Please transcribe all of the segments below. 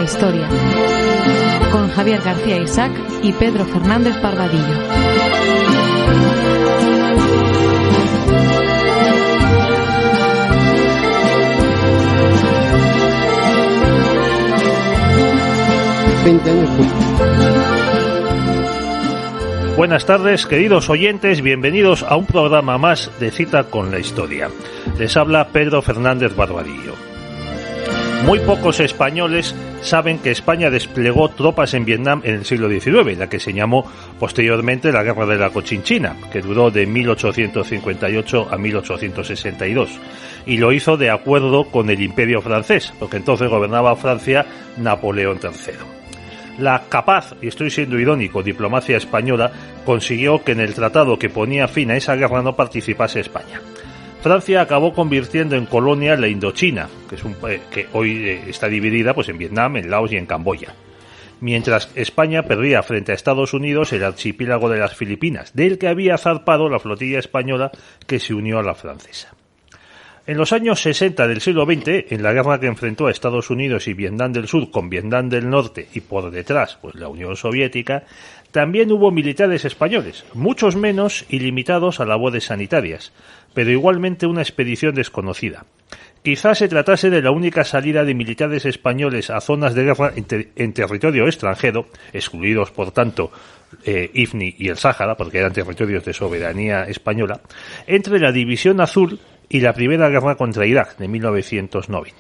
la historia, con Javier García Isaac y Pedro Fernández Barbadillo. Buenas tardes, queridos oyentes, bienvenidos a un programa más de Cita con la Historia. Les habla Pedro Fernández Barbadillo. Muy pocos españoles saben que España desplegó tropas en Vietnam en el siglo XIX, la que se llamó posteriormente la Guerra de la Cochinchina, que duró de 1858 a 1862, y lo hizo de acuerdo con el Imperio francés, porque entonces gobernaba Francia Napoleón III. La capaz, y estoy siendo irónico, diplomacia española consiguió que en el tratado que ponía fin a esa guerra no participase España. Francia acabó convirtiendo en colonia la Indochina, que hoy está dividida en Vietnam, en Laos y en Camboya. Mientras España perdía frente a Estados Unidos el archipiélago de las Filipinas, del que había zarpado la flotilla española que se unió a la francesa. En los años 60 del siglo XX, en la guerra que enfrentó a Estados Unidos y Vietnam del Sur con Vietnam del Norte y por detrás la Unión Soviética, también hubo militares españoles, muchos menos y limitados a labores sanitarias, pero igualmente una expedición desconocida. Quizás se tratase de la única salida de militares españoles a zonas de guerra en territorio extranjero, excluidos por tanto IFNI y el Sáhara, porque eran territorios de soberanía española, entre la División Azul y la Primera Guerra contra Irak de 1990.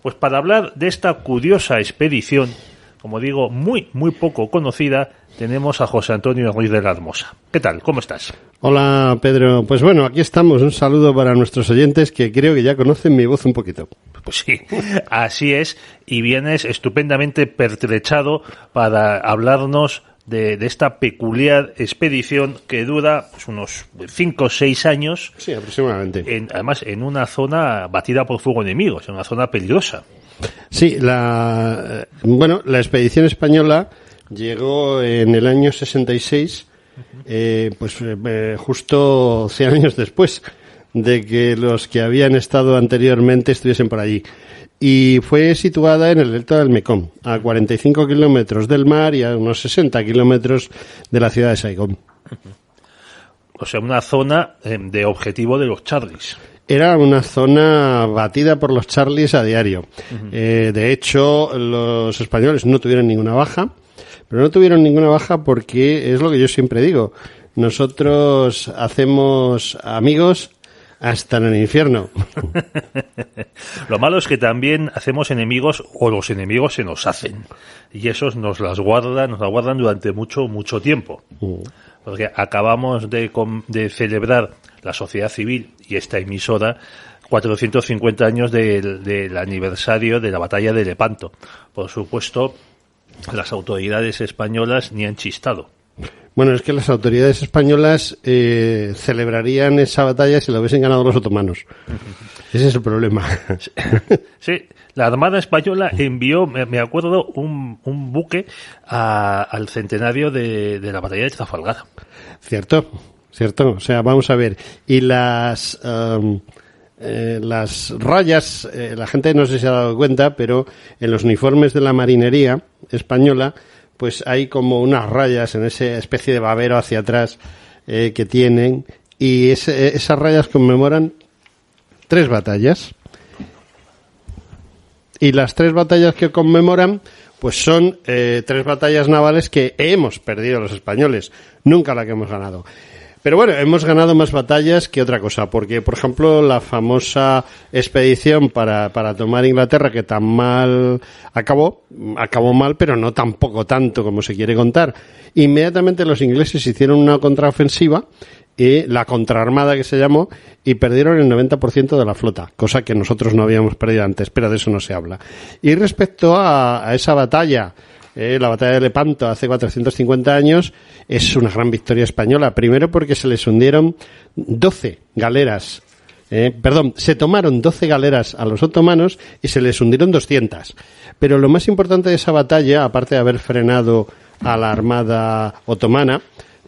Pues para hablar de esta curiosa expedición, como digo, muy poco conocida, tenemos a José Antonio Ruiz de la Hermosa. ¿Qué tal? ¿Cómo estás? Hola, Pedro. Pues bueno, aquí estamos. Un saludo para nuestros oyentes que creo que ya conocen mi voz un poquito. Pues sí, así es. Y vienes estupendamente pertrechado para hablarnos de esta peculiar expedición que dura unos 5 o 6 años. Sí, aproximadamente. Además, en una zona batida por fuego enemigo, en una zona peligrosa. Sí, la expedición española llegó en el año 66, justo 100 años después de que los que habían estado anteriormente estuviesen por allí. Y fue situada en el delta del Mekong, a 45 kilómetros del mar y a unos 60 kilómetros de la ciudad de Saigón. O sea, una zona de objetivo de los Charlies. Era una zona batida por los Charlies a diario. Uh-huh. De hecho, los españoles no tuvieron ninguna baja, pero no tuvieron ninguna baja porque es lo que yo siempre digo. Nosotros hacemos amigos hasta en el infierno. Lo malo es que también hacemos enemigos, o los enemigos se nos hacen, y esos nos las guardan durante mucho tiempo. Porque acabamos de celebrar la sociedad civil y esta emisora 450 años del aniversario de la batalla de Lepanto. Por supuesto, las autoridades españolas ni han chistado. Bueno, es que las autoridades españolas celebrarían esa batalla si la hubiesen ganado los otomanos. Ese es el problema. Sí, la Armada Española envió, me acuerdo, un buque al centenario de la batalla de Trafalgar. Cierto. O sea, vamos a ver. Y las rayas, la gente no sé si se ha dado cuenta, pero en los uniformes de la marinería española pues hay como unas rayas en esa especie de babero hacia atrás que tienen, y esas rayas conmemoran 3 batallas. Y las 3 batallas que conmemoran pues son 3 batallas navales que hemos perdido los españoles, nunca la que hemos ganado. Pero bueno, hemos ganado más batallas que otra cosa, porque, por ejemplo, la famosa expedición para tomar Inglaterra, que tan mal acabó mal, pero no tampoco tanto como se quiere contar. Inmediatamente los ingleses hicieron una contraofensiva, la contraarmada que se llamó, y perdieron el 90% de la flota, cosa que nosotros no habíamos perdido antes, pero de eso no se habla. Y respecto a esa batalla, la batalla de Lepanto hace 450 años, es una gran victoria española. Primero porque se les hundieron 12 galeras. Se tomaron 12 galeras a los otomanos y se les hundieron 200. Pero lo más importante de esa batalla, aparte de haber frenado a la armada otomana,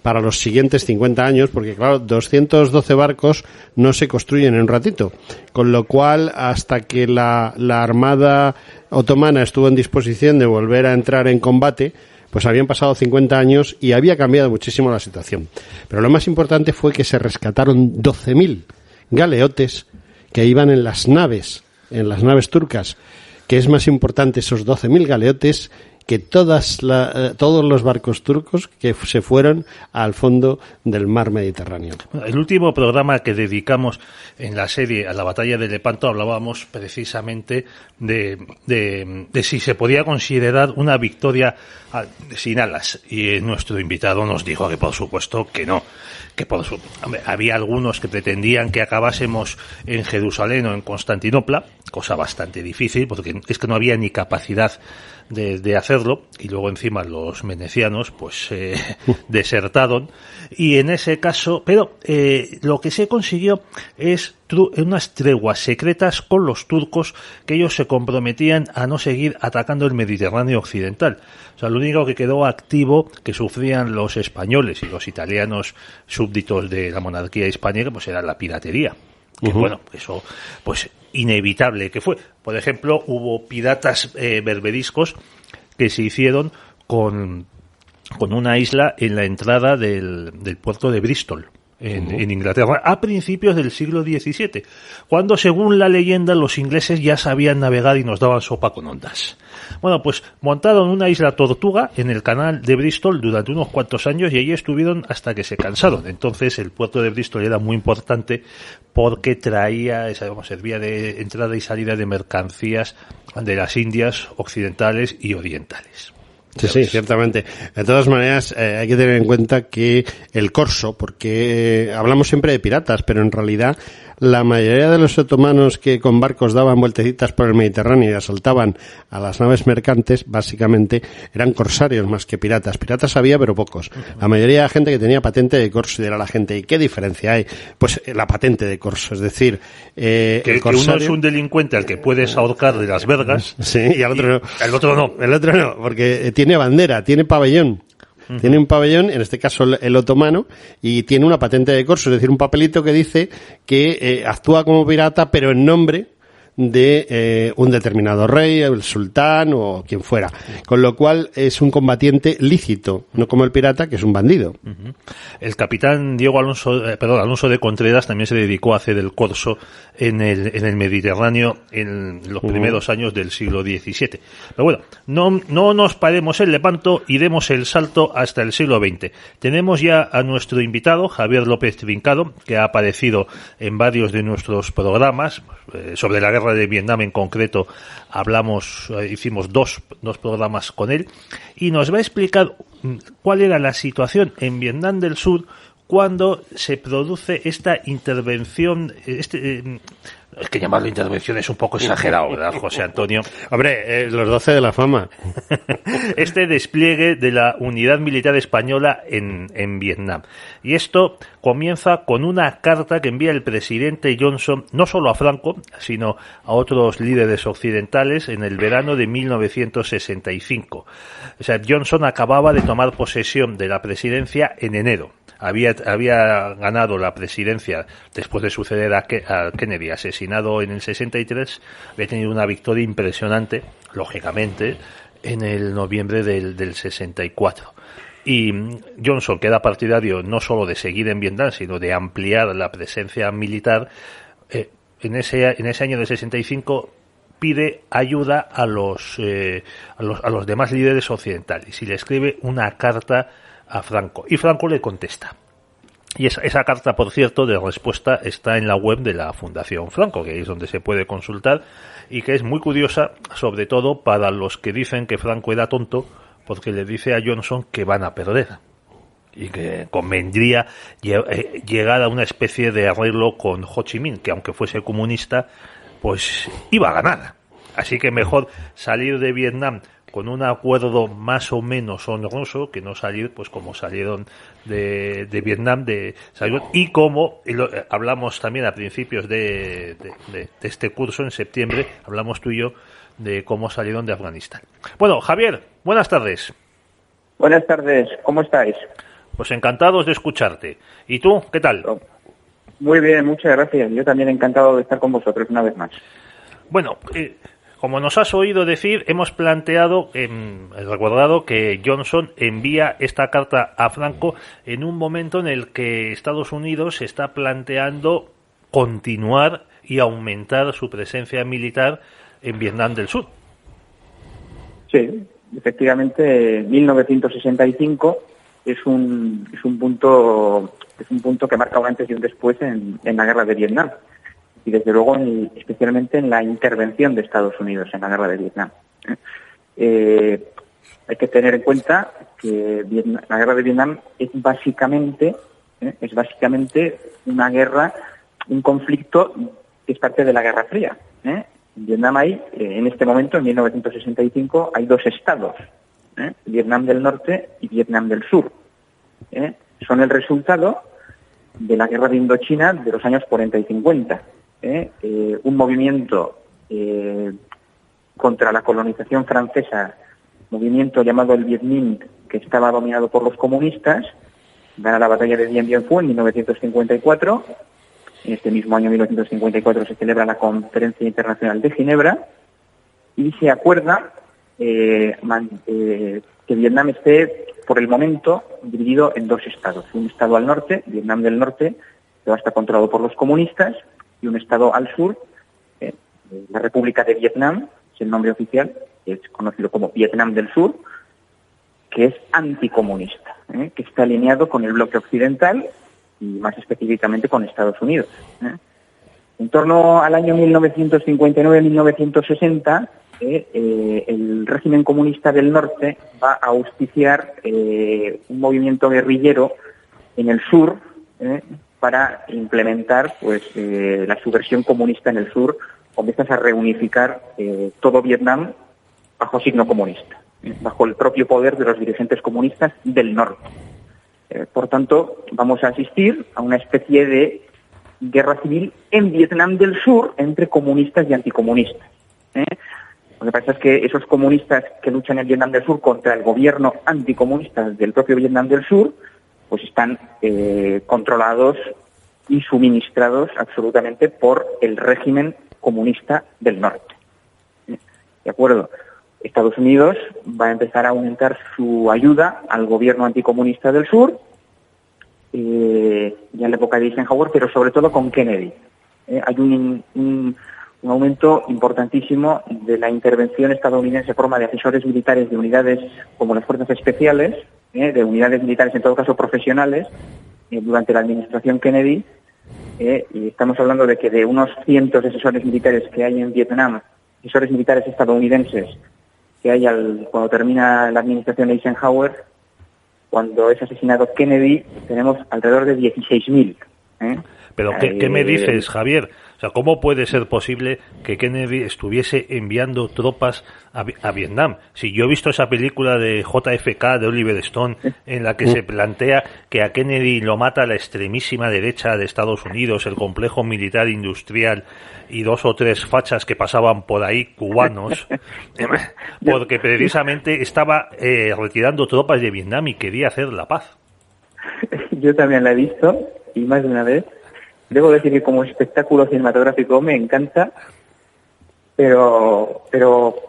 para los siguientes 50 años, porque claro, 212 barcos no se construyen en un ratito, con lo cual hasta que la Armada otomana estuvo en disposición de volver a entrar en combate, pues habían pasado 50 años y había cambiado muchísimo la situación. Pero lo más importante fue que se rescataron 12.000 galeotes que iban en las naves turcas, que es más importante esos 12.000 galeotes que todos los barcos turcos que se fueron al fondo del mar Mediterráneo. El último programa que dedicamos en la serie a la batalla de Lepanto hablábamos precisamente de si se podía considerar una victoria sin alas, y nuestro invitado nos dijo que por supuesto que no, había algunos que pretendían que acabásemos en Jerusalén o en Constantinopla, cosa bastante difícil porque es que no había ni capacidad de hacerlo, y luego encima los venecianos pues desertaron, y en ese caso, pero lo que se consiguió es unas treguas secretas con los turcos, que ellos se comprometían a no seguir atacando el Mediterráneo occidental. O sea, lo único que quedó activo que sufrían los españoles y los italianos súbditos de la monarquía hispánica pues era la piratería. Que bueno, eso pues inevitable que fue. Por ejemplo, hubo piratas berberiscos que se hicieron con una isla en la entrada del puerto de Bristol, en Inglaterra, a principios del siglo XVII, cuando, según la leyenda, los ingleses ya sabían navegar y nos daban sopa con ondas. Bueno, pues montaron una isla tortuga en el canal de Bristol durante unos cuantos años y allí estuvieron hasta que se cansaron. Entonces el puerto de Bristol era muy importante porque servía de entrada y salida de mercancías de las Indias occidentales y orientales. Sí, ciertamente. De todas maneras, hay que tener en cuenta que el corso, porque hablamos siempre de piratas, pero en realidad la mayoría de los otomanos que con barcos daban vueltecitas por el Mediterráneo y asaltaban a las naves mercantes, básicamente eran corsarios más que piratas. Piratas había, pero pocos. La mayoría de la gente que tenía patente de corso, y era la gente. ¿Y qué diferencia hay? Pues la patente de corso, es decir, el corsario... que uno es un delincuente al que puedes ahorcar de las vergas. Sí, y al otro no. El otro no. El otro no, porque tiene bandera, tiene pabellón. Tiene un pabellón, en este caso el otomano, y tiene una patente de corso, es decir, un papelito que dice que actúa como pirata, pero en nombre de un determinado rey, el sultán o quien fuera. Con lo cual es un combatiente lícito, no como el pirata, que es un bandido. El capitán Alonso de Contreras también se dedicó a hacer el corso en el Mediterráneo en los primeros años del siglo XVII. Pero bueno, no nos paremos en Lepanto y demos el salto hasta el siglo XX. Tenemos ya a nuestro invitado, Javier López Trincado, que ha aparecido en varios de nuestros programas sobre la guerra de Vietnam. En concreto hicimos dos programas con él, y nos va a explicar cuál era la situación en Vietnam del Sur cuando se produce esta intervención. Es que llamarlo intervención es un poco exagerado, ¿verdad, José Antonio? Hombre, los 12 de la fama. Este despliegue de la unidad militar española en Vietnam. Y esto comienza con una carta que envía el presidente Johnson, no solo a Franco, sino a otros líderes occidentales en el verano de 1965. O sea, Johnson acababa de tomar posesión de la presidencia en enero. Había ganado la presidencia después de suceder a Kennedy, asesinado en el 63. Había tenido una victoria impresionante, lógicamente, en el noviembre del 64. Y Johnson, que era partidario no solo de seguir en Vietnam, sino de ampliar la presencia militar, en ese año del 65 pide ayuda a los demás líderes occidentales y le escribe una carta a Franco, y Franco le contesta. Y esa carta, por cierto, de respuesta está en la web de la Fundación Franco, que es donde se puede consultar, y que es muy curiosa, sobre todo para los que dicen que Franco era tonto, porque le dice a Johnson que van a perder y que convendría llegar a una especie de arreglo con Ho Chi Minh, que aunque fuese comunista, pues iba a ganar. Así que mejor salir de Vietnam con un acuerdo más o menos honroso que no salir pues como salieron de Vietnam, y como hablamos también a principios de este curso, en septiembre, hablamos tú y yo de cómo salieron de Afganistán. Bueno, Javier, buenas tardes. Buenas tardes, ¿cómo estáis? Pues encantados de escucharte. ¿Y tú, qué tal? Muy bien, muchas gracias. Yo también encantado de estar con vosotros una vez más. Bueno, como nos has oído decir, hemos planteado, recordado que Johnson envía esta carta a Franco en un momento en el que Estados Unidos está planteando continuar y aumentar su presencia militar en Vietnam del Sur. Sí, efectivamente, 1965 es un punto que marca un antes y un después en la guerra de Vietnam. Y desde luego, especialmente en la intervención de Estados Unidos en la guerra de Vietnam. Hay que tener en cuenta que la guerra de Vietnam es básicamente una guerra, un conflicto que es parte de la Guerra Fría. En Vietnam hay, en este momento, en 1965, hay dos estados, Vietnam del Norte y Vietnam del Sur. Son el resultado de la guerra de Indochina de los años 40 y 50. Un movimiento contra la colonización francesa, movimiento llamado el Viet Minh, que estaba dominado por los comunistas, gana la batalla de Dien Bien Phu en 1954. En este mismo año 1954 se celebra la Conferencia Internacional de Ginebra y se acuerda que Vietnam esté, por el momento, dividido en dos estados. Un estado al norte, Vietnam del Norte, que va a estar controlado por los comunistas, y un estado al sur, la República de Vietnam, es el nombre oficial, que es conocido como Vietnam del Sur, que es anticomunista, que está alineado con el bloque occidental y más específicamente con Estados Unidos. En torno al año 1959-1960, el régimen comunista del norte va a auspiciar un movimiento guerrillero en el sur, para implementar la subversión comunista en el sur, comienzas a reunificar todo Vietnam bajo signo comunista, bajo el propio poder de los dirigentes comunistas del norte. Por tanto, vamos a asistir a una especie de guerra civil en Vietnam del Sur entre comunistas y anticomunistas. Lo que pasa es que esos comunistas que luchan en Vietnam del Sur contra el gobierno anticomunista del propio Vietnam del Sur, pues están controlados y suministrados absolutamente por el régimen comunista del norte. ¿De acuerdo? Estados Unidos va a empezar a aumentar su ayuda al gobierno anticomunista del sur, ya en la época de Eisenhower, pero sobre todo con Kennedy. Hay un aumento importantísimo de la intervención estadounidense en forma de asesores militares de unidades como las fuerzas especiales, de unidades militares en todo caso profesionales, durante la administración Kennedy, y estamos hablando de que de unos cientos de asesores militares que hay en Vietnam, asesores militares estadounidenses que hay cuando termina la administración Eisenhower, cuando es asesinado Kennedy, tenemos alrededor de 16.000. Pero ¿qué me dices, Javier? O sea, ¿cómo puede ser posible que Kennedy estuviese enviando tropas a Vietnam? Si yo he visto esa película de JFK, de Oliver Stone, en la que se plantea que a Kennedy lo mata la extremísima derecha de Estados Unidos, el complejo militar industrial y 2 o 3 fachas que pasaban por ahí, cubanos, porque precisamente estaba retirando tropas de Vietnam y quería hacer la paz. Yo también la he visto, y más de una vez. Debo decir que como espectáculo cinematográfico me encanta, pero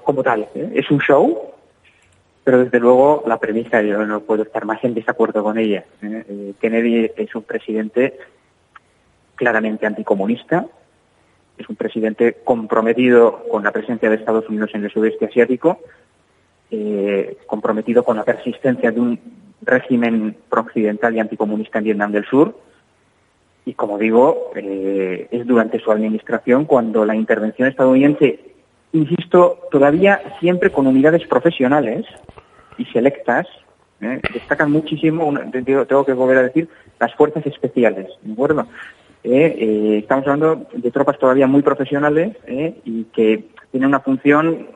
como tal, es un show, pero desde luego la premisa yo no puedo estar más en desacuerdo con ella. Kennedy es un presidente claramente anticomunista, es un presidente comprometido con la presencia de Estados Unidos en el sudeste asiático, comprometido con la persistencia de un régimen prooccidental y anticomunista en Vietnam del Sur. Y como digo, es durante su administración cuando la intervención estadounidense, insisto, todavía siempre con unidades profesionales y selectas, destacan muchísimo, tengo que volver a decir, las fuerzas especiales, ¿de acuerdo? Estamos hablando de tropas todavía muy profesionales y que tienen una función,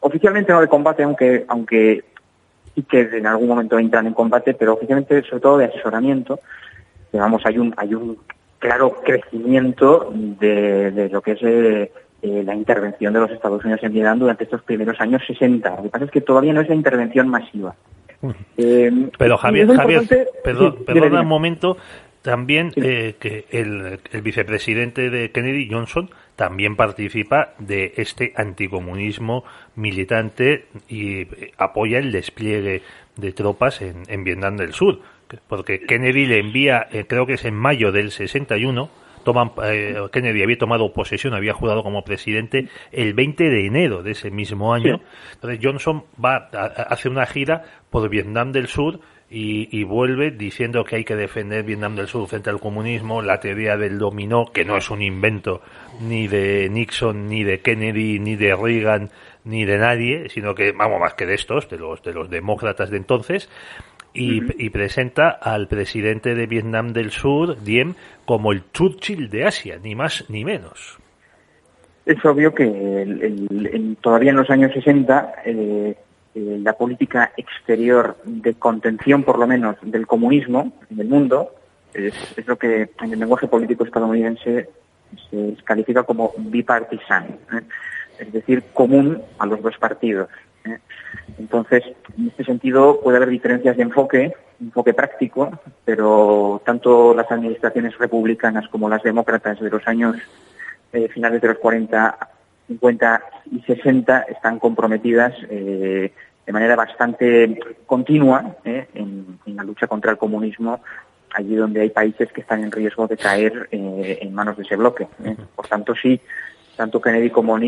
oficialmente no de combate, aunque sí que en algún momento entran en combate, pero oficialmente sobre todo de asesoramiento. Digamos, hay un claro crecimiento de lo que es la intervención de los Estados Unidos en Vietnam durante estos primeros años 60. Lo que pasa es que todavía no es la intervención masiva. Pero Javier, perdona sí. un momento, también que el vicepresidente de Kennedy, Johnson, también participa de este anticomunismo militante y apoya el despliegue de tropas en Vietnam del Sur, porque Kennedy le envía, creo que es en mayo del 61, Kennedy había tomado posesión, había jurado como presidente el 20 de enero de ese mismo año. Sí. Entonces Johnson hace una gira por Vietnam del Sur y vuelve diciendo que hay que defender Vietnam del Sur frente al comunismo, la teoría del dominó, que no es un invento ni de Nixon, ni de Kennedy, ni de Reagan, ni de nadie, sino que, vamos, más que de estos, de los demócratas de entonces. Y presenta al presidente de Vietnam del Sur, Diem, como el Churchill de Asia, ni más ni menos. Es obvio que todavía en los años 60 la política exterior de contención, por lo menos, del comunismo en el mundo es lo que en el lenguaje político estadounidense se califica como bipartisan, es decir, común a los dos partidos. Entonces, en este sentido puede haber diferencias de enfoque práctico, pero tanto las administraciones republicanas como las demócratas de los años finales de los 40, 50 y 60 están comprometidas de manera bastante continua en la lucha contra el comunismo, allí donde hay países que están en riesgo de caer en manos de ese bloque. Por tanto, sí, tanto Kennedy como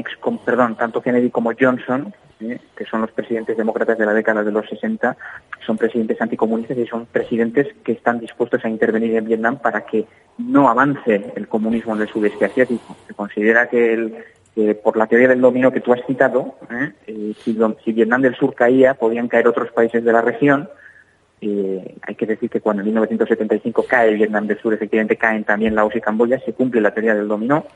Johnson, que son los presidentes demócratas de la década de los 60, son presidentes anticomunistas y son presidentes que están dispuestos a intervenir en Vietnam para que no avance el comunismo en el sudeste asiático. Se considera que por la teoría del dominó que tú has citado, si Vietnam del Sur caía, podían caer otros países de la región. Hay que decir que cuando en 1975 cae Vietnam del Sur, efectivamente caen también Laos y Camboya, se cumple la teoría del dominó.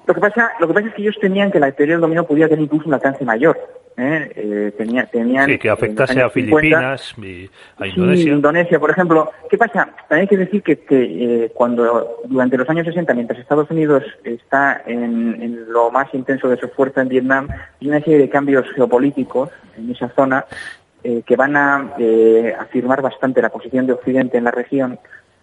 Lo que pasa es que ellos temían que la teoría del dominó podía tener incluso un alcance mayor. Tenían sí, que afectase a Filipinas y a Indonesia. Sí, Indonesia, por ejemplo. ¿Qué pasa? También hay que decir que cuando durante los años 60, mientras Estados Unidos está en lo más intenso de su fuerza en Vietnam, hay una serie de cambios geopolíticos en esa zona que van a afirmar bastante la posición de Occidente en la región,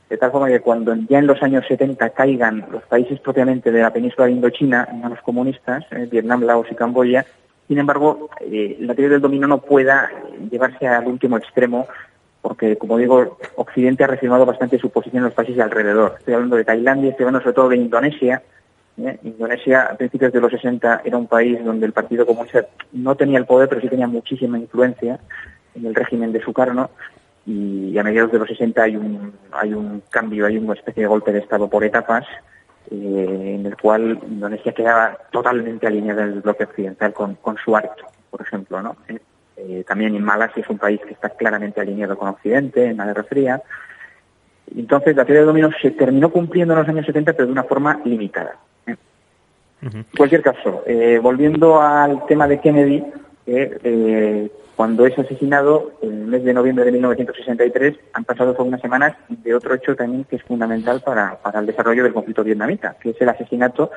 de tal forma que cuando ya en los años 70 caigan los países propiamente de la península de Indochina en manos comunistas, Vietnam, Laos y Camboya, sin embargo, la teoría del dominó no pueda llevarse al último extremo, porque, como digo, Occidente ha reafirmado bastante su posición en los países de alrededor. Estoy hablando de Tailandia, estoy hablando sobre todo de Indonesia. Indonesia, a principios de los 60, era un país donde el Partido Comunista no tenía el poder, pero sí tenía muchísima influencia en el régimen de Sukarno. Y a mediados de los 60 hay un cambio, hay una especie de golpe de Estado por etapas, en el cual Indonesia quedaba totalmente alineada en el bloque occidental con Suharto, por ejemplo, ¿no? También en Malasia es un país que está claramente alineado con Occidente en la Guerra Fría. Entonces la teoría del dominó se terminó cumpliendo en los años 70, pero de una forma limitada. En cualquier caso, volviendo al tema de Kennedy, cuando es asesinado, en el mes de noviembre de 1963, han pasado solo unas semanas de otro hecho también que es fundamental para el desarrollo del conflicto vietnamita, que es el asesinato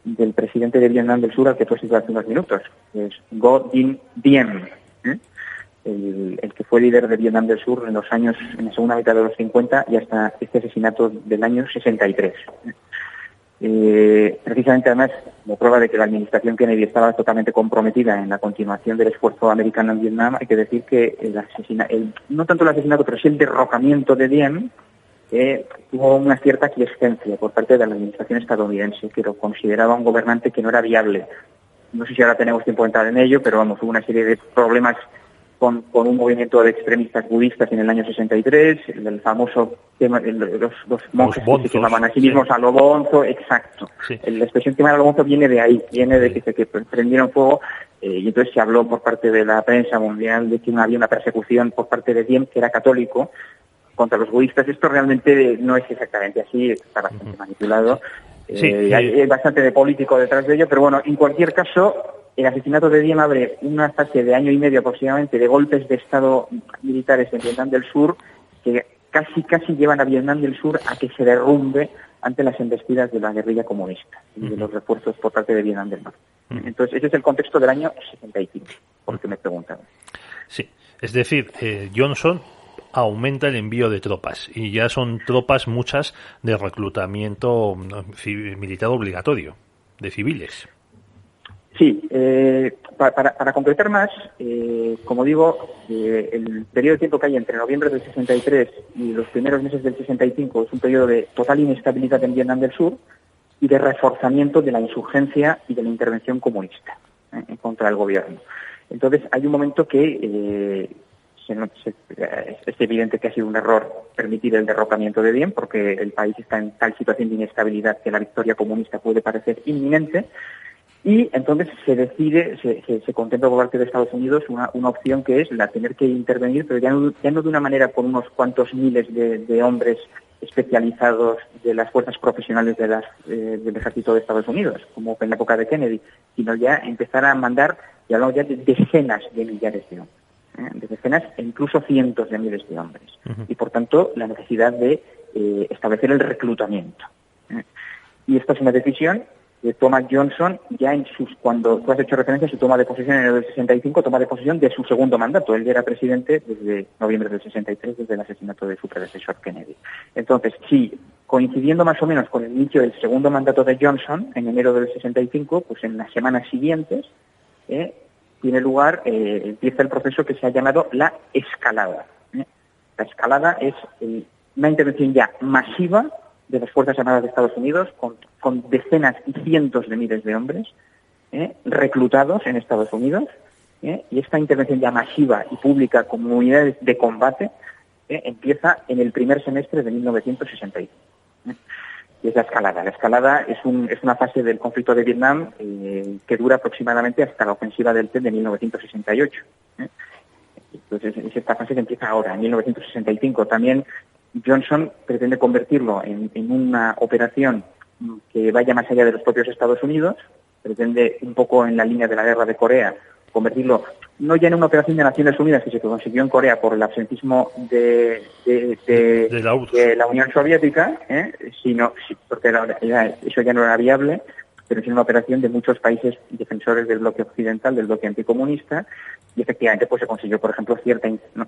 del presidente de Vietnam del Sur, al que tú has citado hace unos minutos, que es Ngo Dinh Diem, el que fue líder de Vietnam del Sur en la segunda mitad de los 50 y hasta este asesinato del año 63. Precisamente, además, como prueba de que la administración Kennedy estaba totalmente comprometida en la continuación del esfuerzo americano en Vietnam, hay que decir que no tanto el asesinato, pero sí el derrocamiento de Diem tuvo una cierta aquiescencia por parte de la administración estadounidense, que lo consideraba un gobernante que no era viable. No sé si ahora tenemos tiempo de entrar en ello, pero vamos, hubo una serie de problemas con un movimiento de extremistas budistas en el año 63, el famoso tema, los monjes que se llamaban a sí mismos a lo bonzo, exacto. Sí. La expresión quemar a lo bonzo viene de ahí, viene de que prendieron fuego, y entonces se habló por parte de la prensa mundial de que había una persecución por parte de Diem, que era católico, contra los budistas. Esto realmente no es exactamente así, está bastante manipulado. Hay bastante de político detrás de ello, pero bueno, en cualquier caso, el asesinato de Diem abre una fase de año y medio aproximadamente de golpes de Estado militares en Vietnam del Sur que casi llevan a Vietnam del Sur a que se derrumbe ante las embestidas de la guerrilla comunista y de los refuerzos por parte de Vietnam del Norte. Entonces, ese es el contexto del año 65, por lo que me preguntan. Sí. Es decir, Johnson aumenta el envío de tropas y ya son tropas muchas de reclutamiento militar obligatorio, de civiles. Sí, para completar más, como digo, el periodo de tiempo que hay entre noviembre del 63 y los primeros meses del 65 es un periodo de total inestabilidad en Vietnam del Sur y de reforzamiento de la insurgencia y de la intervención comunista en contra del gobierno. Entonces, hay un momento que es evidente que ha sido un error permitir el derrocamiento de Diem, porque el país está en tal situación de inestabilidad que la victoria comunista puede parecer inminente. Y entonces se decide, se contempla por parte de Estados Unidos una opción que es la de tener que intervenir, pero ya no de una manera con unos cuantos miles de hombres especializados de las fuerzas profesionales del ejército de Estados Unidos, como en la época de Kennedy, sino ya empezar a mandar, ya hablamos ya de decenas de millares de hombres, de decenas e incluso cientos de miles de hombres. Uh-huh. Y por tanto la necesidad de establecer el reclutamiento. Y esta es una decisión que toma Johnson ya cuando tú has hecho referencia a su toma de posesión en el 65, toma de posesión de su segundo mandato. Él ya era presidente desde noviembre del 63, desde el asesinato de su predecesor Kennedy. Entonces, sí, coincidiendo más o menos con el inicio del segundo mandato de Johnson, en enero del 65, pues en las semanas siguientes, tiene lugar, empieza el proceso que se ha llamado la escalada. La escalada es una intervención ya masiva de las Fuerzas Armadas de Estados Unidos, con decenas y cientos de miles de hombres reclutados en Estados Unidos, y esta intervención ya masiva y pública como unidades de combate empieza en el primer semestre de 1961. Y es la escalada. La escalada es una fase del conflicto de Vietnam que dura aproximadamente hasta la ofensiva del Tet de 1968. Entonces es esta fase que empieza ahora, en 1965. También Johnson pretende convertirlo en una operación que vaya más allá de los propios Estados Unidos, pretende un poco en la línea de la guerra de Corea, convertirlo no ya en una operación de Naciones Unidas que se consiguió en Corea por el absentismo de la Unión Soviética, sino porque eso ya no era viable, pero es una operación de muchos países defensores del bloque occidental, del bloque anticomunista, y efectivamente pues se consiguió, por ejemplo,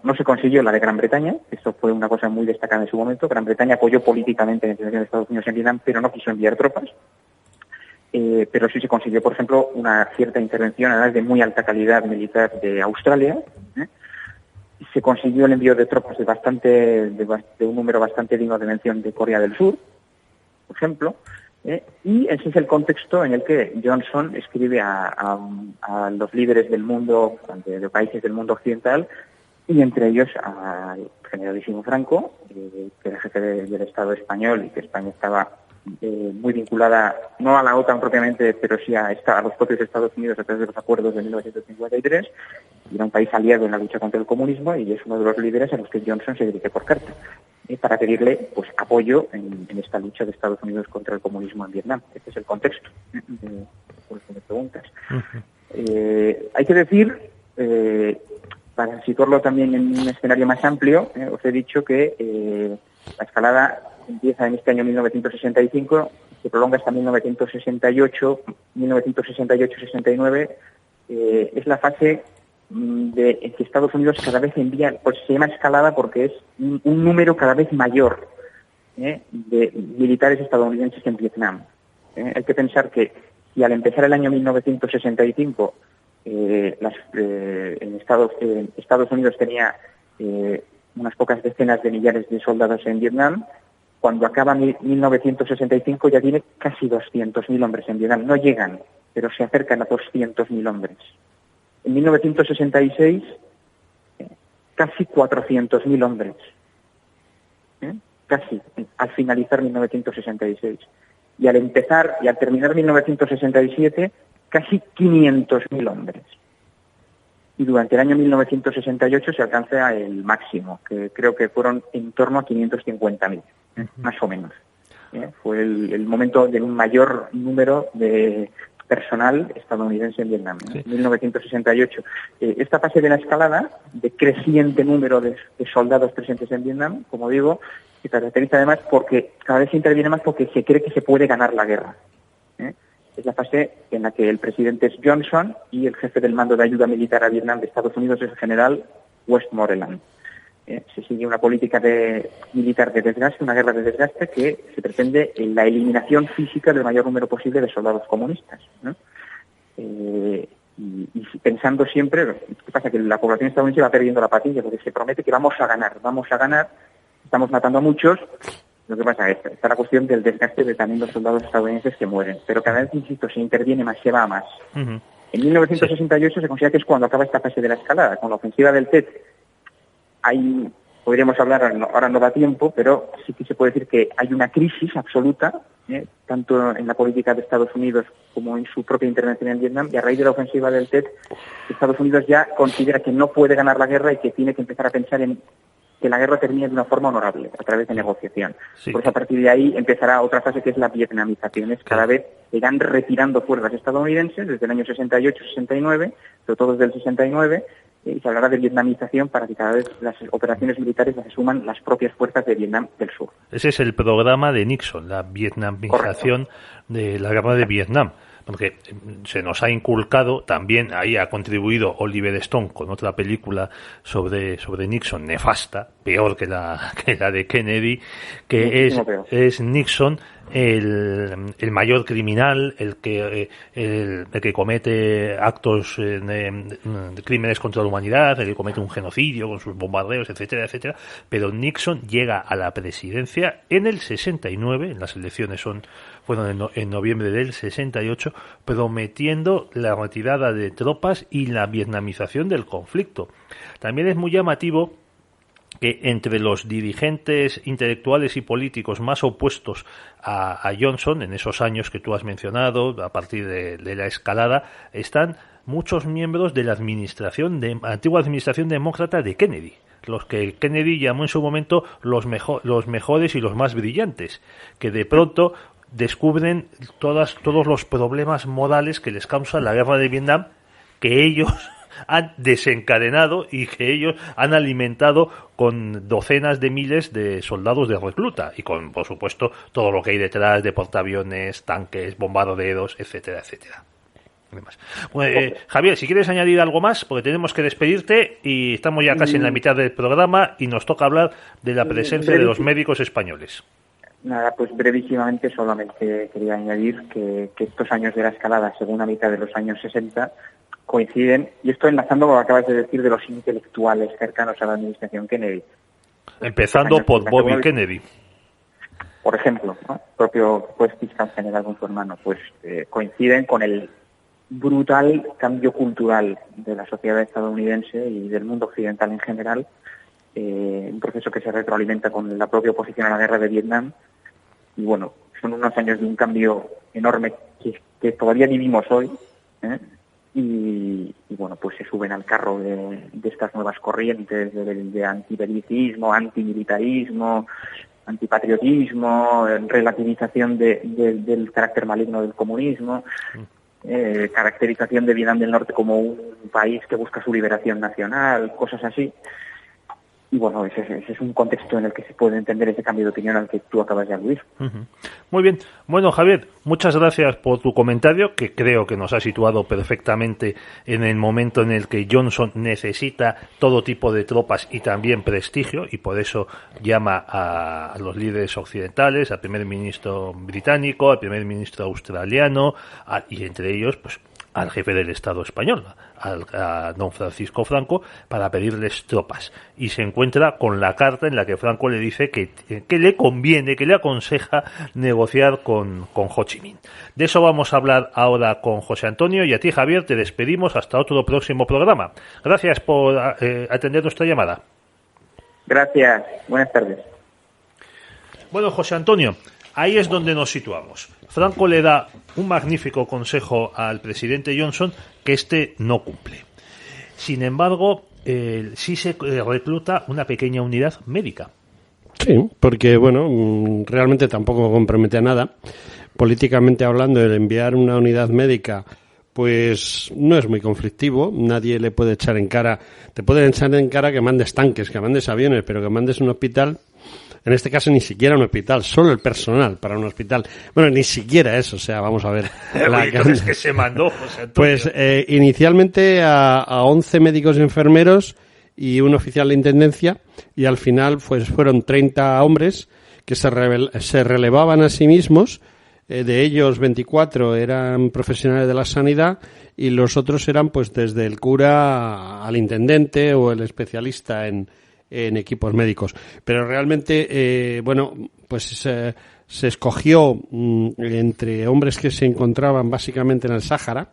no se consiguió la de Gran Bretaña. Esto fue una cosa muy destacada en su momento. Gran Bretaña apoyó políticamente la intervención de Estados Unidos en Vietnam, pero no quiso enviar tropas. Pero sí se consiguió, por ejemplo, una cierta intervención, además de muy alta calidad militar, de Australia. Se consiguió el envío de tropas de un número bastante digno de mención de Corea del Sur, por ejemplo. Y ese es el contexto en el que Johnson escribe a los líderes del mundo, de países del mundo occidental, y entre ellos al generalísimo Franco, que era jefe del Estado español, y que España estaba muy vinculada, no a la OTAN propiamente, pero sí a los propios Estados Unidos a través de los acuerdos de 1953, y era un país aliado en la lucha contra el comunismo, y es uno de los líderes a los que Johnson se dirige por carta, para pedirle pues apoyo en esta lucha de Estados Unidos contra el comunismo en Vietnam. Este es el contexto, por lo que me preguntas. Uh-huh. Hay que decir, para situarlo también en un escenario más amplio, os he dicho que la escalada empieza en este año 1965, se prolonga hasta 1968, 1968-69, es la fase en que Estados Unidos cada vez envía, pues se llama escalada porque es un número cada vez mayor de militares estadounidenses en Vietnam. Hay que pensar que si al empezar el año 1965 en Estados Unidos tenía unas pocas decenas de millares de soldados en Vietnam, cuando acaba 1965 ya tiene casi 200.000 hombres en Vietnam. No llegan, pero se acercan a 200.000 hombres. En 1966, casi 400.000 hombres. Casi, al finalizar 1966. Y al terminar 1967, casi 500.000 hombres. Y durante el año 1968 se alcanza el máximo, que creo que fueron en torno a 550.000, más o menos. Fue el momento de un mayor número de personal estadounidense en Vietnam, sí. 1968. Esta fase de la escalada, de creciente número de soldados presentes en Vietnam, como digo, se caracteriza además porque cada vez se interviene más porque se cree que se puede ganar la guerra. Es la fase en la que el presidente es Johnson y el jefe del mando de ayuda militar a Vietnam de Estados Unidos es el general Westmoreland. Se sigue una política militar de desgaste, una guerra de desgaste que se pretende la eliminación física del mayor número posible de soldados comunistas, ¿no? Y pensando siempre, ¿qué pasa? Que la población estadounidense va perdiendo la patilla porque se promete que vamos a ganar, estamos matando a muchos. Lo que pasa es que está la cuestión del desgaste de también los soldados estadounidenses que mueren, pero cada vez, insisto, se interviene más, se va a más. Uh-huh. En 1968 se considera que es cuando acaba esta fase de la escalada. Con la ofensiva del Tet podríamos hablar, ahora no da tiempo, pero sí que se puede decir que hay una crisis absoluta, tanto en la política de Estados Unidos como en su propia intervención en Vietnam, y a raíz de la ofensiva del Tet, Estados Unidos ya considera que no puede ganar la guerra y que tiene que empezar a pensar en que la guerra termine de una forma honorable, a través de negociación. Sí. Por eso a partir de ahí empezará otra fase que es la vietnamización. Cada vez irán retirando fuerzas estadounidenses desde el año 68-69, sobre todo desde el 69, y se hablará de vietnamización para que cada vez las operaciones militares las asuman las propias fuerzas de Vietnam del Sur. Ese es el programa de Nixon, la vietnamización. Correcto. De la guerra de Vietnam. Porque se nos ha inculcado, también ahí ha contribuido Oliver Stone con otra película sobre Nixon, nefasta, peor que la de Kennedy, que es Nixon el mayor criminal, el que comete actos de crímenes contra la humanidad, el que comete un genocidio con sus bombardeos, etcétera, etcétera. Pero Nixon llega a la presidencia en el 69, las elecciones fueron en noviembre del 68, prometiendo la retirada de tropas y la vietnamización del conflicto. También es muy llamativo que entre los dirigentes intelectuales y políticos más opuestos a Johnson, en esos años que tú has mencionado, a partir de la escalada, están muchos miembros de la antigua administración demócrata de Kennedy, los que Kennedy llamó en su momento los mejores y los más brillantes, que de pronto descubren todos los problemas morales que les causa la guerra de Vietnam, que ellos han desencadenado y que ellos han alimentado con docenas de miles de soldados de recluta y con, por supuesto, todo lo que hay detrás de portaaviones, tanques, bombarderos, etcétera, etcétera. Bueno, Javier, si quieres añadir algo más, porque tenemos que despedirte y estamos ya casi en la mitad del programa y nos toca hablar de la presencia de los médicos españoles. Nada, pues brevísimamente solamente quería añadir que estos años de la escalada, segunda mitad de los años 60, coinciden, y esto enlazando lo que acabas de decir de los intelectuales cercanos a la administración Kennedy. Empezando por Bobby Kennedy. Por ejemplo, ¿no? El propio juez fiscal general con su hermano, pues coinciden con el brutal cambio cultural de la sociedad estadounidense y del mundo occidental en general, un proceso que se retroalimenta con la propia oposición a la guerra de Vietnam. Y bueno, son unos años de un cambio enorme que todavía vivimos hoy, y bueno, pues se suben al carro de estas nuevas corrientes de antibelicismo, antimilitarismo, antipatriotismo, relativización del carácter maligno del comunismo, caracterización de Vietnam del Norte como un país que busca su liberación nacional, cosas así. Y bueno, ese es un contexto en el que se puede entender ese cambio de opinión al que tú acabas de aludir. Uh-huh. Muy bien. Bueno, Javier, muchas gracias por tu comentario, que creo que nos ha situado perfectamente en el momento en el que Johnson necesita todo tipo de tropas y también prestigio, y por eso llama a los líderes occidentales, al primer ministro británico, al primer ministro australiano, y entre ellos, pues, al jefe del Estado español, a don Francisco Franco, para pedirles tropas. Y se encuentra con la carta en la que Franco le dice que le conviene, que le aconseja negociar con Ho Chi Minh. De eso vamos a hablar ahora con José Antonio, y a ti, Javier, te despedimos hasta otro próximo programa. Gracias por atender nuestra llamada. Gracias. Buenas tardes. Bueno, José Antonio, ahí es donde nos situamos. Franco le da un magnífico consejo al presidente Johnson que éste no cumple. Sin embargo, sí se recluta una pequeña unidad médica. Sí, porque, bueno, realmente tampoco compromete a nada. Políticamente hablando, el enviar una unidad médica, pues no es muy conflictivo. Nadie le puede echar en cara. Te pueden echar en cara que mandes tanques, que mandes aviones, pero que mandes un hospital. En este caso ni siquiera un hospital, solo el personal para un hospital. Bueno, ni siquiera eso, o sea, vamos a ver. Entonces, ¿qué se mandó, José Antonio? Pues inicialmente a 11 médicos y enfermeros y un oficial de intendencia, y al final pues fueron 30 hombres que se relevaban a sí mismos. De ellos 24 eran profesionales de la sanidad y los otros eran pues desde el cura al intendente o el especialista en equipos médicos. Pero realmente, pues se escogió entre hombres que se encontraban básicamente en el Sáhara,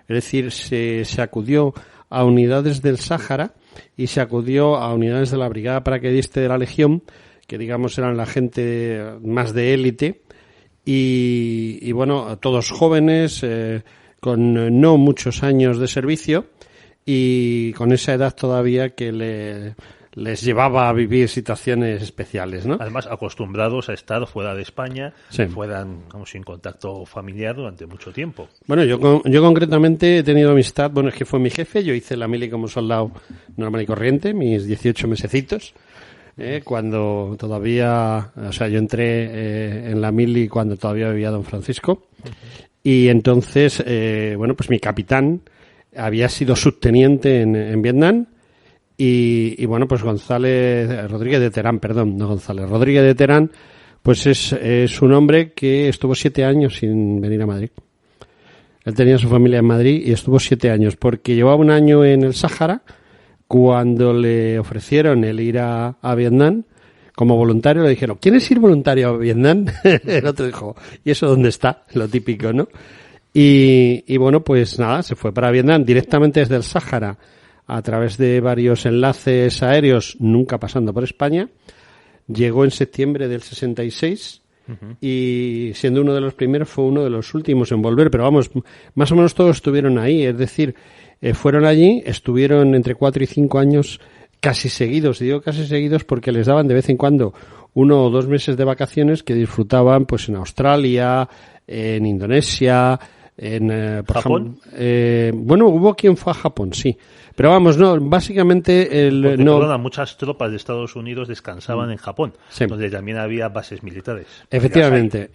es decir, se acudió a unidades del Sáhara y se acudió a unidades de la Brigada Paracaidista de la Legión, que digamos eran la gente más de élite, y bueno, todos jóvenes, con no muchos años de servicio y con esa edad todavía que les llevaba a vivir situaciones especiales, ¿no? Además, acostumbrados a estar fuera de España, Sí. fueran sin contacto familiar durante mucho tiempo. Bueno, yo concretamente he tenido amistad, bueno, es que fue mi jefe, yo hice la mili como soldado normal y corriente, mis 18 mesecitos, cuando todavía, o sea, yo entré en la mili cuando todavía vivía Don Francisco, y entonces, pues mi capitán había sido subteniente en Vietnam, y bueno, pues Rodríguez de Terán, pues es un hombre que estuvo 7 años sin venir a Madrid. Él tenía su familia en Madrid y estuvo 7 años, porque llevaba un año en el Sáhara. Cuando le ofrecieron el ir a Vietnam como voluntario, le dijeron, ¿quieres ir voluntario a Vietnam? El otro dijo, ¿y eso dónde está? Lo típico, ¿no? Y bueno, pues nada, se fue para Vietnam directamente desde el Sáhara, a través de varios enlaces aéreos, nunca pasando por España. Llegó en septiembre del 66 y siendo uno de los primeros fue uno de los últimos en volver, pero vamos, más o menos todos estuvieron ahí, es decir, fueron allí, estuvieron entre 4 y 5 años casi seguidos, y digo casi seguidos porque les daban de vez en cuando 1 o 2 meses de vacaciones que disfrutaban pues en Australia, en Indonesia, por ¿Japón? Bueno, hubo quien fue a Japón, sí. Pero vamos, no, básicamente Perdona, muchas tropas de Estados Unidos descansaban en Japón, Sí. donde también había bases militares. Efectivamente.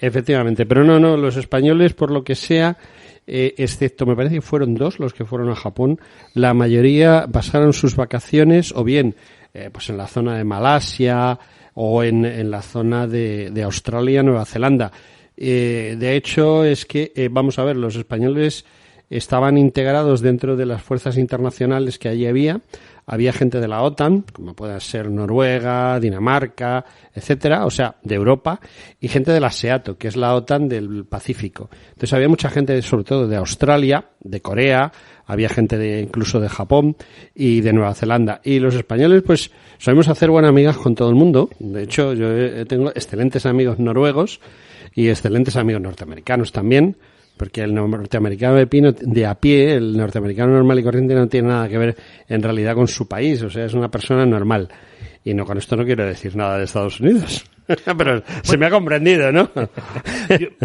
Pero no, los españoles, por lo que sea, excepto, me parece que fueron 2 los que fueron a Japón, la mayoría pasaron sus vacaciones o bien pues en la zona de Malasia o en la zona de Australia, Nueva Zelanda. De hecho, es que, vamos a ver, los españoles estaban integrados dentro de las fuerzas internacionales que allí había. Había gente de la OTAN, como pueda ser Noruega, Dinamarca, etcétera, o sea, de Europa, y gente de la SEATO, que es la OTAN del Pacífico. Entonces había mucha gente, sobre todo de Australia, de Corea, había gente incluso de Japón y de Nueva Zelanda. Y los españoles, pues, sabemos hacer buenas amigas con todo el mundo. De hecho, yo tengo excelentes amigos noruegos y excelentes amigos norteamericanos también, porque el norteamericano de a pie, el norteamericano normal y corriente no tiene nada que ver en realidad con su país, o sea, es una persona normal. Y no, con esto no quiero decir nada de Estados Unidos. Pero se me ha comprendido, ¿no?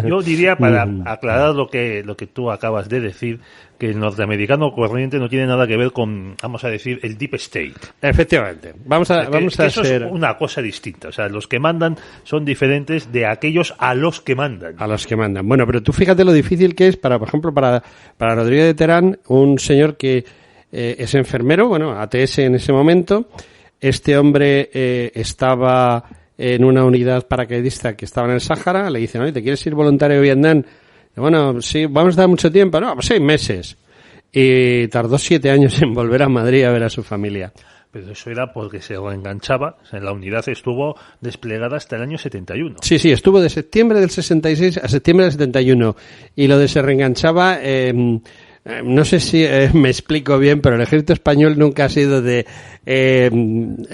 Yo diría, para aclarar lo que tú acabas de decir, que el norteamericano corriente no tiene nada que ver con, vamos a decir, el Deep State. Efectivamente. Vamos a eso ser... es una cosa distinta. O sea, los que mandan son diferentes de aquellos a los que mandan. A los que mandan. Bueno, pero tú fíjate lo difícil que es, por ejemplo, para Rodríguez de Terán, un señor que es enfermero, bueno, ATS en ese momento. Este hombre estaba en una unidad paracaidista que estaba en el Sáhara. Le dicen, oye, ¿te quieres ir voluntario a Vietnam? Y bueno, sí, vamos a dar mucho tiempo. No, pues 6 meses. Y tardó 7 años en volver a Madrid a ver a su familia. Pero eso era porque se reenganchaba. O sea, la unidad estuvo desplegada hasta el año 71. Sí, estuvo de septiembre del 66 a septiembre del 71. Y lo de se reenganchaba... no sé si me explico bien, pero el ejército español nunca ha sido de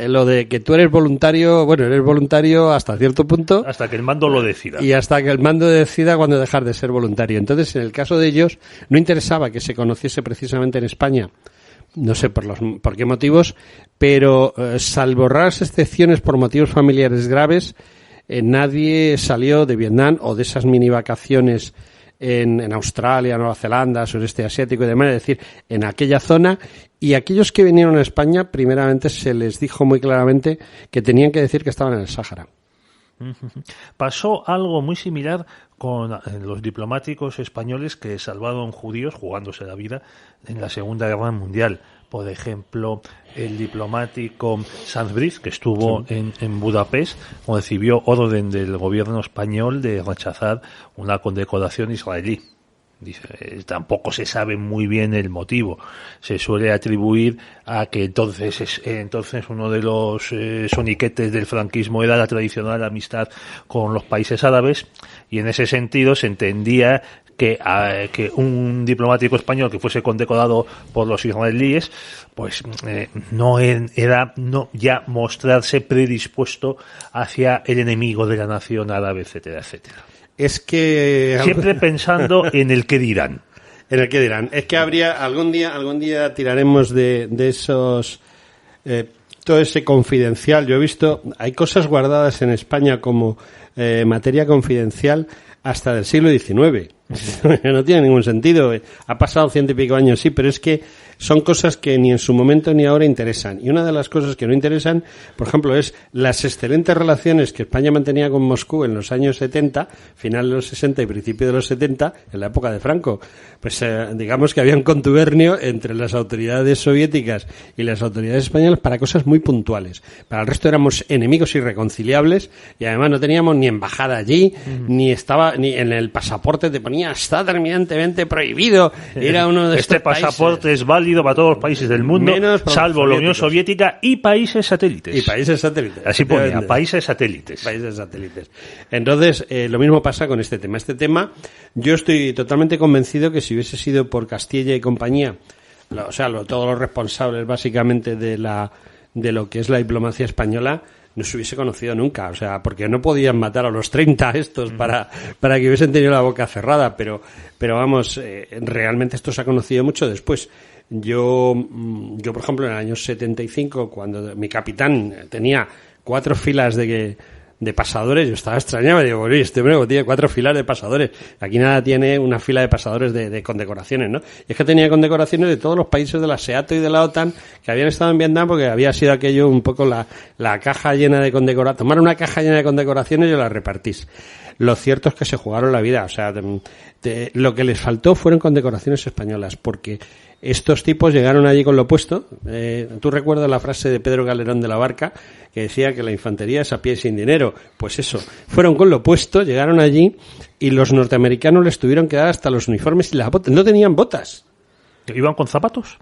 lo de que tú eres voluntario hasta cierto punto. Hasta que el mando lo decida. Y hasta que el mando decida cuándo dejar de ser voluntario. Entonces, en el caso de ellos, no interesaba que se conociese precisamente en España. No sé por qué motivos, pero salvo raras excepciones por motivos familiares graves, nadie salió de Vietnam o de esas mini vacaciones en Australia, Nueva Zelanda, sureste asiático y demás, es decir, en aquella zona. Y aquellos que vinieron a España, primeramente se les dijo muy claramente que tenían que decir que estaban en el Sáhara. Pasó algo muy similar con los diplomáticos españoles que salvaron judíos jugándose la vida en la Segunda Guerra Mundial. por ejemplo, el diplomático Sanz Briz, que estuvo en Budapest, recibió orden del gobierno español de rechazar una condecoración israelí. Dice, tampoco se sabe muy bien el motivo. Se suele atribuir a que entonces uno de los soniquetes del franquismo era la tradicional amistad con los países árabes, y en ese sentido se entendía que un diplomático español que fuese condecorado por los israelíes, pues no era ya mostrarse predispuesto hacia el enemigo de la nación árabe, etcétera, etcétera. Es que siempre pensando en el que dirán. En el que dirán. Es que habría algún día tiraremos de esos todo ese confidencial. Yo he visto, hay cosas guardadas en España como materia confidencial hasta del siglo XIX. No tiene ningún sentido. Ha pasado 100 y pico años, sí, pero es que son cosas que ni en su momento ni ahora interesan. Y una de las cosas que no interesan, por ejemplo, es las excelentes relaciones que España mantenía con Moscú en los años 70, final de los 60 y principio de los 70, en la época de Franco. Pues digamos que había un contubernio entre las autoridades soviéticas y las autoridades españolas para cosas muy puntuales. Para el resto éramos enemigos irreconciliables y además no teníamos ni embajada allí, ni en el pasaporte te ponía está terminantemente prohibido. Era uno de estos pasaporte países. Es válido para todos los países del mundo, salvo la Unión Soviética y países satélites. Así ponía, países satélites. Entonces, lo mismo pasa con este tema. Este tema, yo estoy totalmente convencido que si hubiese sido por Castilla y compañía, todos los responsables básicamente de lo que es la diplomacia española, no se hubiese conocido nunca, porque no podían matar a los 30 estos para que hubiesen tenido la boca cerrada, pero vamos, realmente esto se ha conocido mucho después. Yo por ejemplo, en el año 75, cuando mi capitán tenía 4 filas de pasadores, yo estaba extrañado, digo, este hombre tiene 4 filas de pasadores, aquí nada tiene una fila de pasadores de condecoraciones, ¿no? Y es que tenía condecoraciones de todos los países de la SEATO y de la OTAN que habían estado en Vietnam, porque había sido aquello un poco la caja llena de condecoraciones, tomar una caja llena de condecoraciones y la repartís. Lo cierto es que se jugaron la vida, lo que les faltó fueron condecoraciones españolas, porque estos tipos llegaron allí con lo opuesto. ¿Tú recuerdas la frase de Pedro Galerón de la Barca que decía que la infantería es a pie y sin dinero? Pues eso, fueron con lo opuesto, llegaron allí y los norteamericanos les tuvieron que dar hasta los uniformes y las botas. No tenían botas. ¿Iban con zapatos?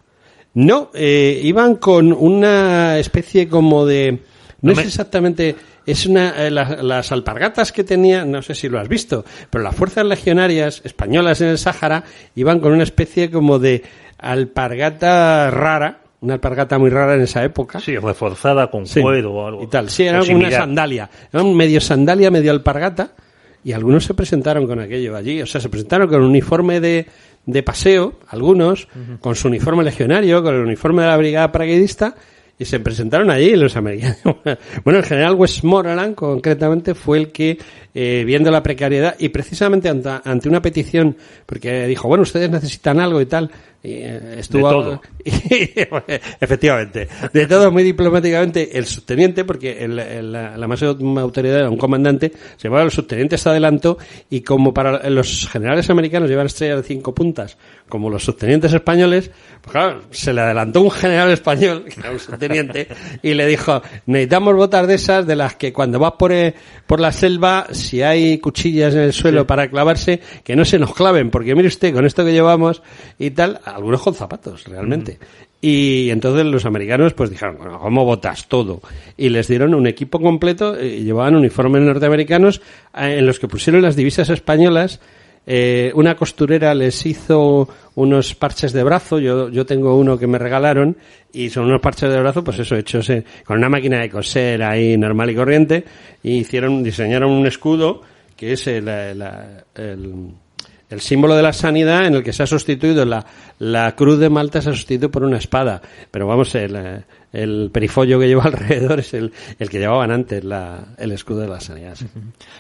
No, iban con una especie como de... No es exactamente... Es las alpargatas que tenía, no sé si lo has visto, pero las fuerzas legionarias españolas en el Sáhara iban con una especie como de alpargata rara, una alpargata muy rara en esa época. Sí, reforzada con cuero o algo. Y tal, sí, era como una sandalia. Era medio sandalia, medio alpargata, y algunos se presentaron con aquello allí. Se presentaron con un uniforme de paseo, algunos, con su uniforme legionario, con el uniforme de la brigada paracaidista, y se presentaron allí los americanos. Bueno, el general Westmoreland, concretamente, fue el que, viendo la precariedad, y precisamente ante una petición, porque dijo, bueno, ustedes necesitan algo y tal, y estuvo... De todo. Efectivamente. De todo, muy diplomáticamente, el subteniente, porque la máxima autoridad era un comandante, se llamaba el subteniente, se adelantó, y como para los generales americanos llevan estrellas de 5 puntas, como los subtenientes españoles, pues claro, se le adelantó un general español, que era un subteniente, y le dijo, necesitamos botas de esas, de las que cuando vas por la selva, si hay cuchillas en el suelo para clavarse, que no se nos claven, porque mire usted, con esto que llevamos y tal, algunos con zapatos, realmente. Y entonces los americanos pues dijeron, bueno, ¿cómo botas? Todo. Y les dieron un equipo completo, y llevaban uniformes norteamericanos en los que pusieron las divisas españolas. Una costurera les hizo unos parches de brazo, yo tengo uno que me regalaron, y son unos parches de brazo, pues eso, hechos con una máquina de coser ahí normal y corriente, y diseñaron un escudo que es el símbolo de la sanidad, en el que se ha sustituido la cruz de Malta, se ha sustituido por una espada, pero vamos, el perifollo que lleva alrededor es el que llevaban antes, el escudo de la sanidad. Sí.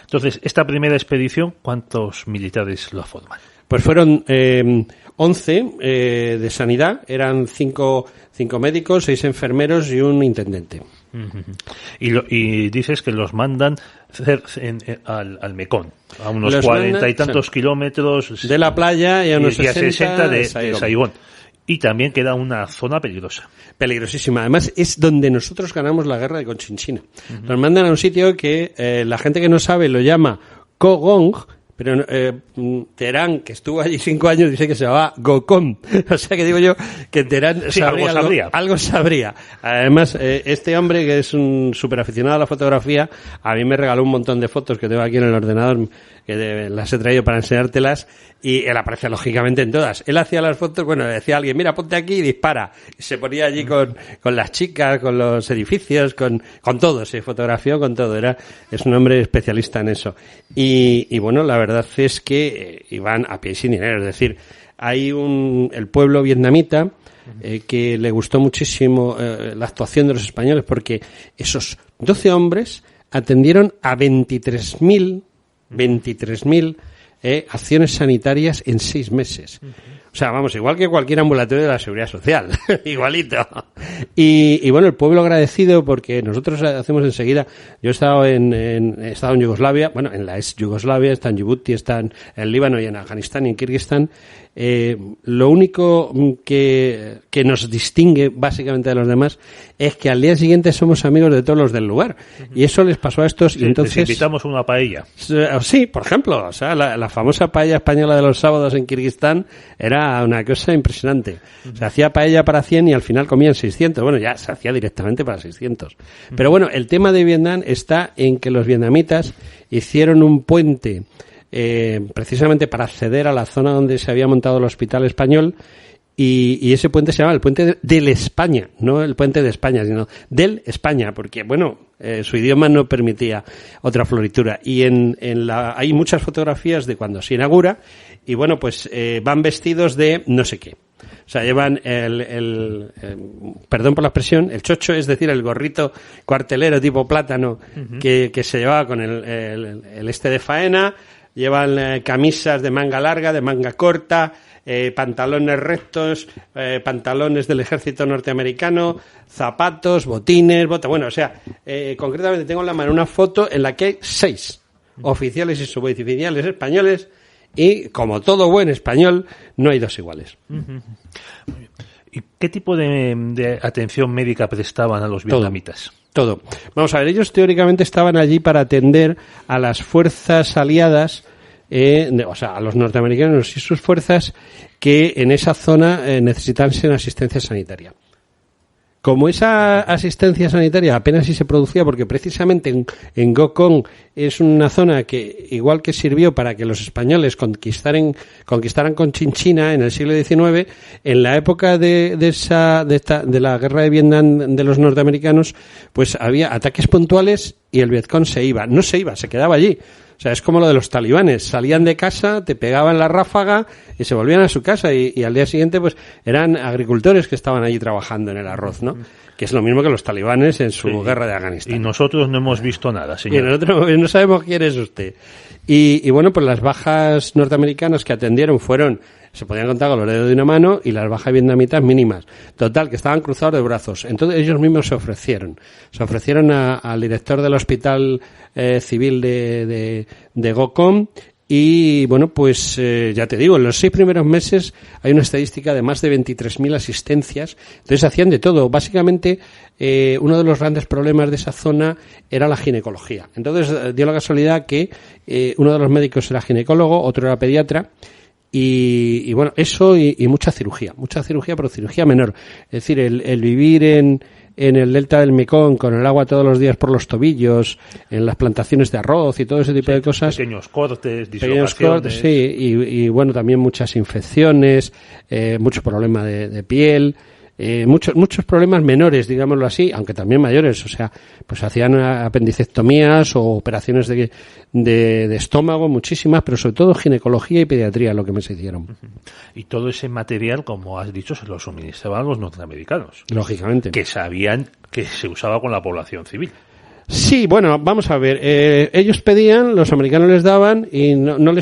Entonces, esta primera expedición, ¿cuántos militares la forman? Pues fueron 11 de sanidad, eran 5 médicos, 6 enfermeros y un intendente. Y dices que los mandan al Mekong, a unos 40 y tantos kilómetros de la playa y a unos 60 de Saigón. Y también queda una zona peligrosa. Peligrosísima. Además, es donde nosotros ganamos la guerra de Conchinchina. Nos mandan a un sitio que la gente que no sabe lo llama Kogong, pero Teherán, que estuvo allí 5 años, dice que se llamaba Gokong. O sea que digo yo que Teherán sí, algo sabría. Además, este hombre, que es un súper aficionado a la fotografía, a mí me regaló un montón de fotos que tengo aquí en el ordenador, que las he traído para enseñártelas, y él aparece lógicamente en todas. Él hacía las fotos, bueno, le decía a alguien, mira, ponte aquí y dispara. Y se ponía allí con las chicas, con los edificios, con todo, se fotografió con todo. Es un hombre especialista en eso. Y bueno, la verdad es que iban a pie y sin dinero. Es decir, hay el pueblo vietnamita que le gustó muchísimo la actuación de los españoles, porque esos 12 hombres atendieron a 23.000 acciones sanitarias en 6 meses. O sea, vamos, igual que cualquier ambulatorio de la Seguridad Social, igualito. Y bueno, el pueblo agradecido, porque nosotros hacemos enseguida, yo he estado en Yugoslavia, bueno, en la ex Yugoslavia, está en Djibouti, está en el Líbano y en Afganistán y en Kirguistán. Lo único que nos distingue básicamente de los demás es que al día siguiente somos amigos de todos los del lugar. Y eso les pasó a estos, y entonces les invitamos una paella. Sí, por ejemplo, o sea, la famosa paella española de los sábados en Kirguistán era una cosa impresionante. Se hacía paella para 100 y al final comían 600. Bueno, ya se hacía directamente para 600. Pero bueno, el tema de Vietnam está en que los vietnamitas hicieron un puente precisamente para acceder a la zona donde se había montado el hospital español, y ese puente se llama el puente del España, no el puente de España, sino del España, porque bueno, su idioma no permitía otra floritura. Y hay muchas fotografías de cuando se inaugura, y bueno, pues van vestidos de no sé qué. O sea, llevan perdón por la expresión, el chocho, es decir, el gorrito cuartelero tipo plátano que se llevaba con el este de faena. Llevan camisas de manga larga, de manga corta, pantalones rectos, pantalones del ejército norteamericano, zapatos, botines, bueno, o sea, concretamente tengo en la mano una foto en la que hay 6 oficiales y suboficiales españoles, y como todo buen español, no hay 2 iguales. ¿Y qué tipo de atención médica prestaban a los vietnamitas? Todo. Vamos a ver, ellos teóricamente estaban allí para atender a las fuerzas aliadas, o sea, a los norteamericanos y sus fuerzas que en esa zona necesitasen asistencia sanitaria. Como esa asistencia sanitaria apenas si se producía, porque precisamente en Gokong es una zona que, igual que sirvió para que los españoles conquistaran Conchinchina en el siglo XIX, en la época de la guerra de Vietnam de los norteamericanos, pues había ataques puntuales y el Vietcong no se iba, se quedaba allí. O sea, es como lo de los talibanes. Salían de casa, te pegaban la ráfaga y se volvían a su casa. Y al día siguiente, pues, eran agricultores que estaban allí trabajando en el arroz, ¿no? Que es lo mismo que los talibanes en su guerra de Afganistán. Y nosotros no hemos visto nada, señor. Y nosotros no sabemos quién es usted. Y bueno, pues las bajas norteamericanas que atendieron se podían contar con los dedos de una mano, y las bajas vietnamitas mínimas. Total, que estaban cruzados de brazos. Entonces ellos mismos se ofrecieron al director del hospital civil de Gokong, y bueno, pues ya te digo, en los 6 primeros meses hay una estadística de más de 23.000 asistencias. Entonces hacían de todo. Básicamente, uno de los grandes problemas de esa zona era la ginecología. Entonces dio la casualidad que uno de los médicos era ginecólogo, otro era pediatra. Y bueno, eso y mucha cirugía, pero cirugía menor. Es decir, el vivir en el delta del Mekong con el agua todos los días por los tobillos, en las plantaciones de arroz y todo ese tipo de cosas. Pequeños cortes, dislocaciones. Sí, y bueno, también muchas infecciones, mucho problema de piel. Muchos problemas menores, digámoslo así, aunque también mayores. O sea, pues hacían apendicectomías o operaciones de estómago, muchísimas, pero sobre todo ginecología y pediatría, lo que me se hicieron. Y todo ese material, como has dicho, se lo suministraban los norteamericanos. Lógicamente. Que sabían que se usaba con la población civil. Sí, bueno, vamos a ver. Ellos pedían, los americanos les daban, y no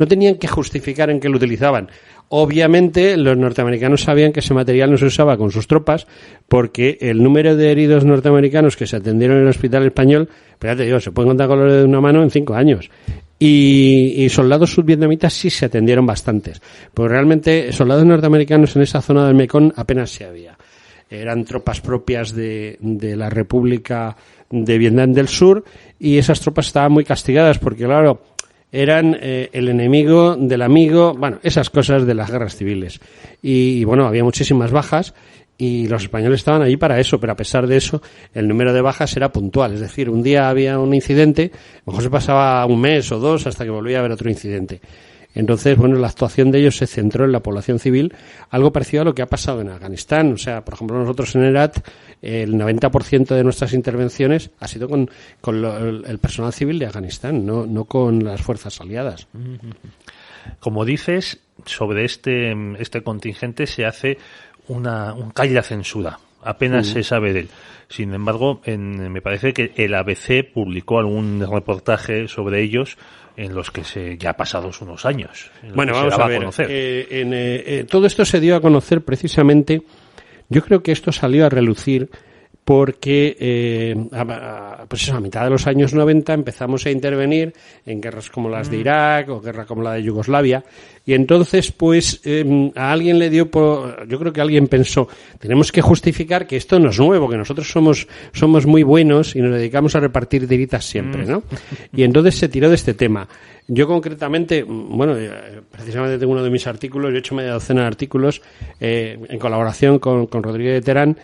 tenían que justificar en qué lo utilizaban. Obviamente, los norteamericanos sabían que ese material no se usaba con sus tropas porque el número de heridos norteamericanos que se atendieron en el hospital español, espérate, se pueden contar con los dedos de una mano en 5 años. Y soldados subvietnamitas sí se atendieron bastantes. Pues realmente soldados norteamericanos en esa zona del Mekong apenas se había. Eran tropas propias de la República de Vietnam del Sur y esas tropas estaban muy castigadas porque, claro, eran el enemigo del amigo, bueno, esas cosas de las guerras civiles. Y bueno, había muchísimas bajas y los españoles estaban allí para eso, pero a pesar de eso, el número de bajas era puntual. Es decir, un día había un incidente, a lo mejor se pasaba un mes o 2 hasta que volvía a haber otro incidente. Entonces, bueno, la actuación de ellos se centró en la población civil, algo parecido a lo que ha pasado en Afganistán. O sea, por ejemplo, nosotros en ERAT, el 90% de nuestras intervenciones ha sido con el personal civil de Afganistán, no con las fuerzas aliadas. Como dices, sobre este contingente se hace un calle de censura. Apenas se sabe de él. Sin embargo, me parece que el ABC publicó algún reportaje sobre ellos en los que ya pasados unos años. Bueno, vamos a ver. Todo esto se dio a conocer precisamente, yo creo que esto salió a relucir porque pues a mitad de los años 90 empezamos a intervenir en guerras como las de Irak o guerra como la de Yugoslavia y entonces pues a alguien le dio yo creo que alguien pensó, tenemos que justificar que esto no es nuevo, que nosotros somos muy buenos y nos dedicamos a repartir tiritas siempre, ¿no? Y entonces se tiró de este tema. Yo concretamente, bueno, precisamente tengo uno de mis artículos, yo he hecho media docena de artículos en colaboración con Rodríguez de Terán.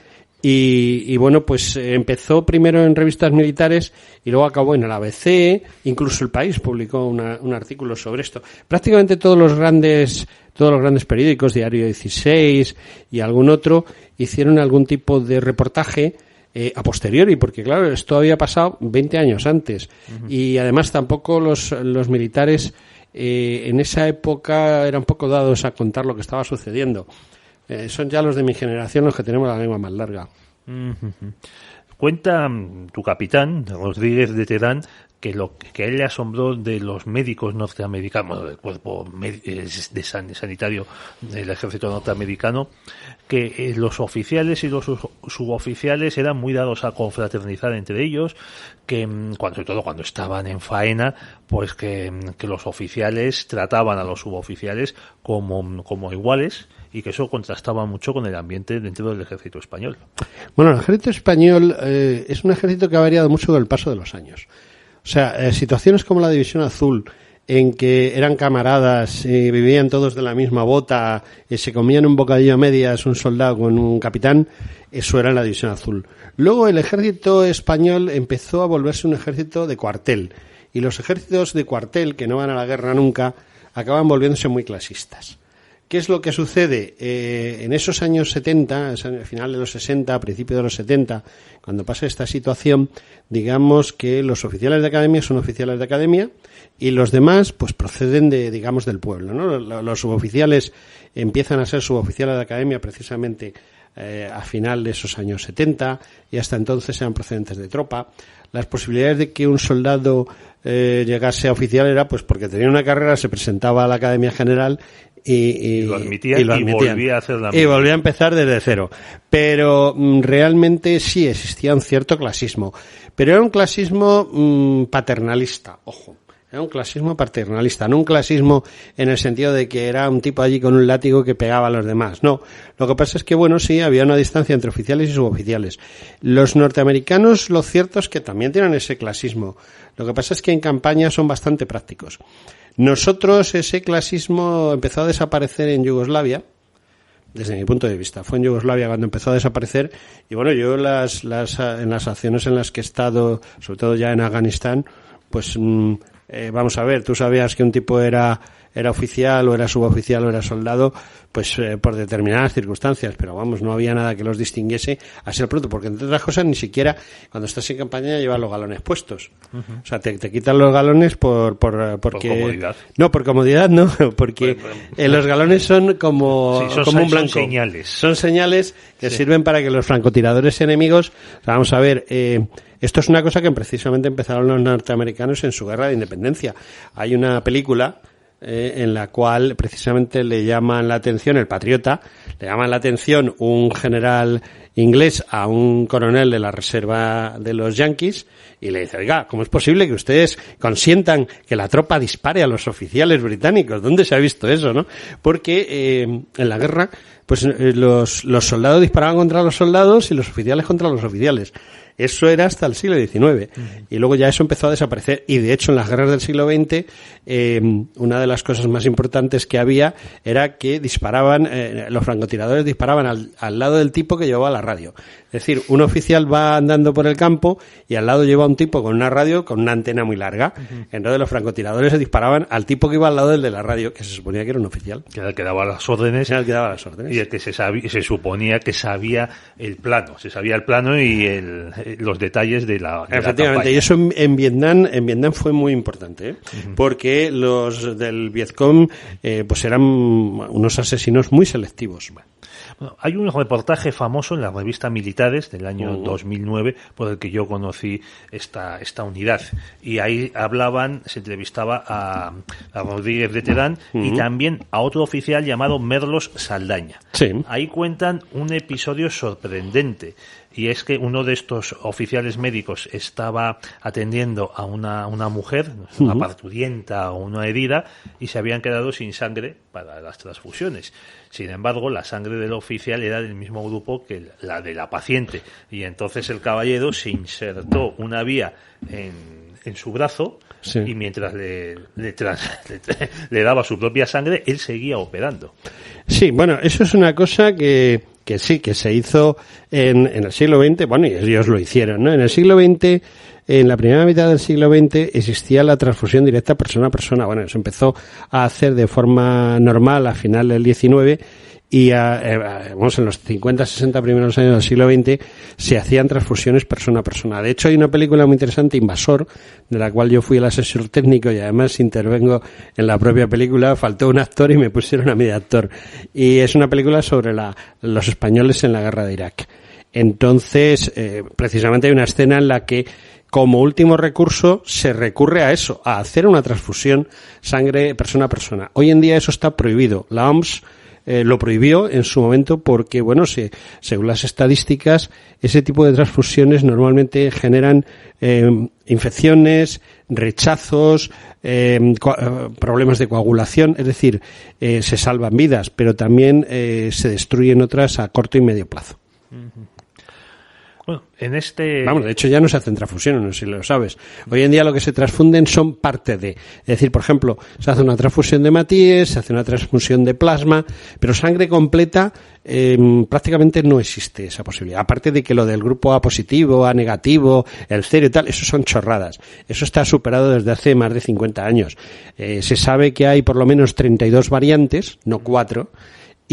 Y bueno, pues empezó primero en revistas militares y luego acabó en el ABC, incluso El País publicó un artículo sobre esto. Prácticamente todos los grandes periódicos, Diario 16 y algún otro, hicieron algún tipo de reportaje a posteriori, porque claro, esto había pasado 20 años antes. Y además tampoco los militares en esa época eran poco dados a contar lo que estaba sucediendo. Son ya los de mi generación los que tenemos la lengua más larga. Cuenta tu capitán, Rodríguez de Terán, que lo que a él le asombró de los médicos norteamericanos, del cuerpo sanitario del ejército norteamericano, que los oficiales y los suboficiales eran muy dados a confraternizar entre ellos, que sobre todo cuando estaban en faena, pues que los oficiales trataban a los suboficiales como iguales, y que eso contrastaba mucho con el ambiente dentro del ejército español. Bueno, el ejército español es un ejército que ha variado mucho con el paso de los años. O sea, situaciones como la División Azul, en que eran camaradas, vivían todos de la misma bota, se comían un bocadillo a medias, un soldado con un capitán, eso era la División Azul. Luego el ejército español empezó a volverse un ejército de cuartel, y los ejércitos de cuartel, que no van a la guerra nunca, acaban volviéndose muy clasistas. ¿Qué es lo que sucede? En esos años 70, al final de los 60, a principios de los 70, cuando pasa esta situación, digamos que los oficiales de academia son oficiales de academia y los demás pues proceden del pueblo, ¿no? Los suboficiales empiezan a ser suboficiales de academia precisamente a final de esos años 70 y hasta entonces eran procedentes de tropa. Las posibilidades de que un soldado llegase a oficial era pues porque tenía una carrera, se presentaba a la Academia General y lo admitían y volvía a hacer la misma. Y volvía a empezar desde cero. Pero realmente sí existía un cierto clasismo. Pero era un clasismo paternalista, ojo. Era un clasismo paternalista, no un clasismo en el sentido de que era un tipo allí con un látigo que pegaba a los demás. No, lo que pasa es que, bueno, sí, había una distancia entre oficiales y suboficiales. Los norteamericanos, lo cierto es que también tienen ese clasismo. Lo que pasa es que en campaña son bastante prácticos. Nosotros, ese clasismo empezó a desaparecer en Yugoslavia, desde mi punto de vista. Fue en Yugoslavia cuando empezó a desaparecer. Y bueno, yo en las acciones en las que he estado, sobre todo ya en Afganistán, pues vamos a ver, tú sabías que un tipo era oficial o era suboficial o era soldado, pues por determinadas circunstancias, pero vamos, no había nada que los distinguiese así al pronto, porque entre otras cosas ni siquiera cuando estás en campaña llevas los galones puestos. O sea, te quitan los galones porque por comodidad. No, por comodidad no, porque los galones son como un blanco. Son señales que sirven para que los francotiradores enemigos, o sea, vamos a ver, esto es una cosa que precisamente empezaron los norteamericanos en su guerra de independencia. Hay una película en la cual precisamente le llaman la atención, el patriota, le llaman la atención un general inglés a un coronel de la reserva de los yanquis y le dice, oiga, ¿cómo es posible que ustedes consientan que la tropa dispare a los oficiales británicos? ¿Dónde se ha visto eso, no? Porque en la guerra, pues los soldados disparaban contra los soldados y los oficiales contra los oficiales. Eso era hasta el siglo XIX. Y luego ya eso empezó a desaparecer. Y de hecho, en las guerras del siglo XX, una de las cosas más importantes que había era que disparaban, los francotiradores disparaban al lado del tipo que llevaba la radio. Es decir, un oficial va andando por el campo y al lado lleva un tipo con una radio con una antena muy larga. Entonces los francotiradores se disparaban al tipo que iba al lado del de la radio, que se suponía que era un oficial. Que era el que daba las órdenes. Era el que daba las órdenes. Y el que se suponía que sabía el plano. Se sabía el plano y los detalles de la Efectivamente, y eso en Vietnam fue muy importante, ¿eh? Porque los del Vietcong pues eran unos asesinos muy selectivos. Bueno, hay un reportaje famoso en la revista Militares del año 2009 por el que yo conocí esta unidad, y ahí se entrevistaba a Rodríguez de Terán y también a otro oficial llamado Merlos Saldaña. Sí. Ahí cuentan un episodio sorprendente. Y es que uno de estos oficiales médicos estaba atendiendo a una mujer, una parturienta o una herida, y se habían quedado sin sangre para las transfusiones. Sin embargo, la sangre del oficial era del mismo grupo que la de la paciente. Y entonces el caballero se insertó una vía en su brazo, sí, y mientras le daba su propia sangre, él seguía operando. Sí, bueno, eso es una cosa que sí, que se hizo en el siglo XX, bueno, y ellos lo hicieron, ¿no? En el siglo XX, en la primera mitad del siglo XX, existía la transfusión directa persona a persona. Bueno, eso empezó a hacer de forma normal a final del XIX, y en los 50, 60 primeros años del siglo XX se hacían transfusiones persona a persona. De hecho, hay una película muy interesante, Invasor, de la cual yo fui el asesor técnico y además intervengo en la propia película. Faltó un actor y me pusieron a mí de actor. Y es una película sobre los españoles en la guerra de Irak. Entonces, precisamente hay una escena en la que, como último recurso, se recurre a eso, a hacer una transfusión sangre persona a persona. Hoy en día eso está prohibido. La OMS lo prohibió en su momento porque, bueno, según las estadísticas, ese tipo de transfusiones normalmente generan infecciones, rechazos, problemas de coagulación, es decir, se salvan vidas, pero también se destruyen otras a corto y medio plazo. Bueno, Vamos, de hecho ya no se hacen transfusiones, no sé si lo sabes. Hoy en día lo que se transfunden son parte de. Es decir, por ejemplo, se hace una transfusión de hematíes, se hace una transfusión de plasma, pero sangre completa prácticamente no existe esa posibilidad. Aparte de que lo del grupo A positivo, A negativo, el cero y tal, eso son chorradas. Eso está superado desde hace más de 50 años. Se sabe que hay por lo menos 32 variantes, no 4.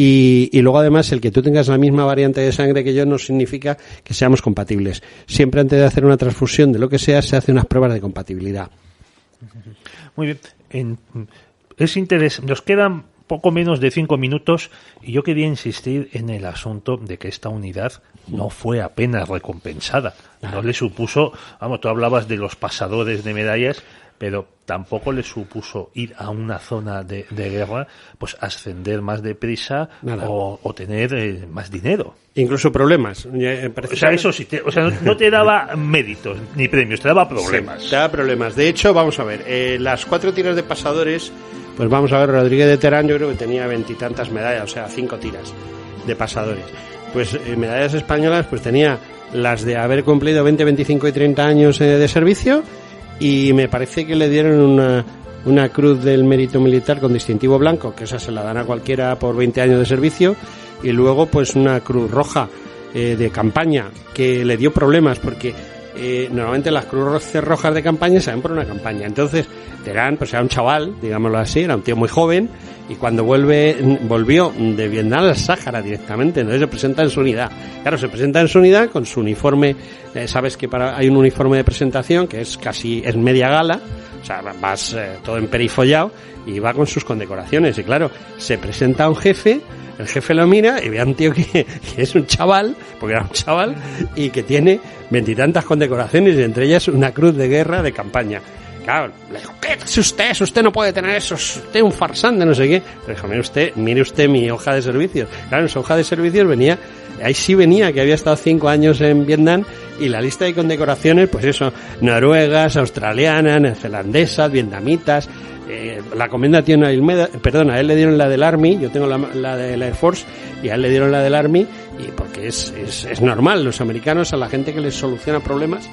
Y luego, además, el que tú tengas la misma variante de sangre que yo no significa que seamos compatibles. Siempre antes de hacer una transfusión de lo que sea, se hacen unas pruebas de compatibilidad. Muy bien. Es interesante. Nos quedan poco menos de 5 minutos y yo quería insistir en el asunto de que esta unidad no fue apenas recompensada. No le supuso, vamos, tú hablabas de los pasadores de medallas, pero tampoco le supuso ir a una zona de guerra, pues ascender más deprisa o tener más dinero. Incluso problemas. O sea, eso sí, no te daba méritos ni premios, te daba problemas. Sí, te daba problemas. De hecho, vamos a ver, las 4 tiras de pasadores, pues vamos a ver, Rodríguez de Terán yo creo que tenía 20 y tantas medallas, o sea, 5 tiras de pasadores. Pues medallas españolas, pues tenía las de haber cumplido 20, 25 y 30 años de servicio, y me parece que le dieron una cruz del mérito militar con distintivo blanco, que esa se la dan a cualquiera por 20 años de servicio, y luego pues una cruz roja de campaña, que le dio problemas porque normalmente las cruces rojas de campaña se dan por una campaña. Entonces Terán pues era un chaval, digámoslo así, era un tío muy joven, y cuando volvió de Vietnam al Sáhara directamente, entonces se presenta en su unidad. Claro, se presenta en su unidad con su uniforme, sabes que hay un uniforme de presentación que es media gala, o sea, vas todo emperifollado y va con sus condecoraciones, y claro, se presenta a un jefe, el jefe lo mira y ve a un tío que es un chaval, porque era un chaval, y que tiene 20 y tantas condecoraciones, y entre ellas una cruz de guerra de campaña. Claro, le dijo, ¿qué es usted? Usted no puede tener eso, es usted un farsante, no sé qué. Le dijo, mire usted mi hoja de servicios. Claro, en su hoja de servicios venía, ahí sí venía que había estado 5 años en Vietnam, y la lista de condecoraciones, pues eso, noruegas, australianas, neozelandesas, vietnamitas. La Comenda tiene a él le dieron la del Army, yo tengo la de la Air Force, y a él le dieron la del Army, y porque es normal, los americanos, a la gente que les soluciona problemas,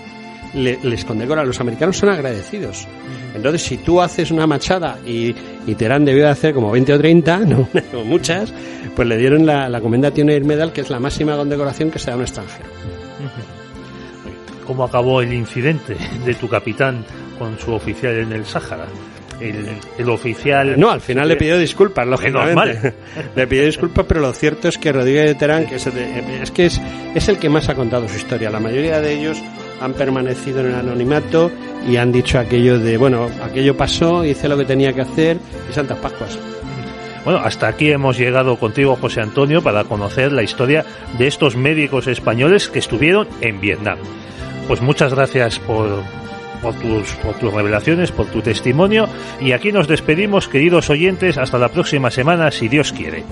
les condecora. Los americanos son agradecidos. Entonces, si tú haces una machada y Terán debió de hacer como 20 o 30, no muchas, pues le dieron la Commendation Air Medal, que es la máxima condecoración que se da a un extranjero. ¿Cómo acabó el incidente de tu capitán con su oficial en el Sáhara? El oficial... No, al final le pidió disculpas, lógicamente. Le pidió disculpas, pero lo cierto es que Rodríguez de Terán, que es el que más ha contado su historia. La mayoría de ellos han permanecido en el anonimato y han dicho aquello de, bueno, aquello pasó, hice lo que tenía que hacer, y Santas Pascuas. Bueno, hasta aquí hemos llegado contigo, José Antonio, para conocer la historia de estos médicos españoles que estuvieron en Vietnam. Pues muchas gracias por tus revelaciones, por tu testimonio, y aquí nos despedimos, queridos oyentes, hasta la próxima semana, si Dios quiere.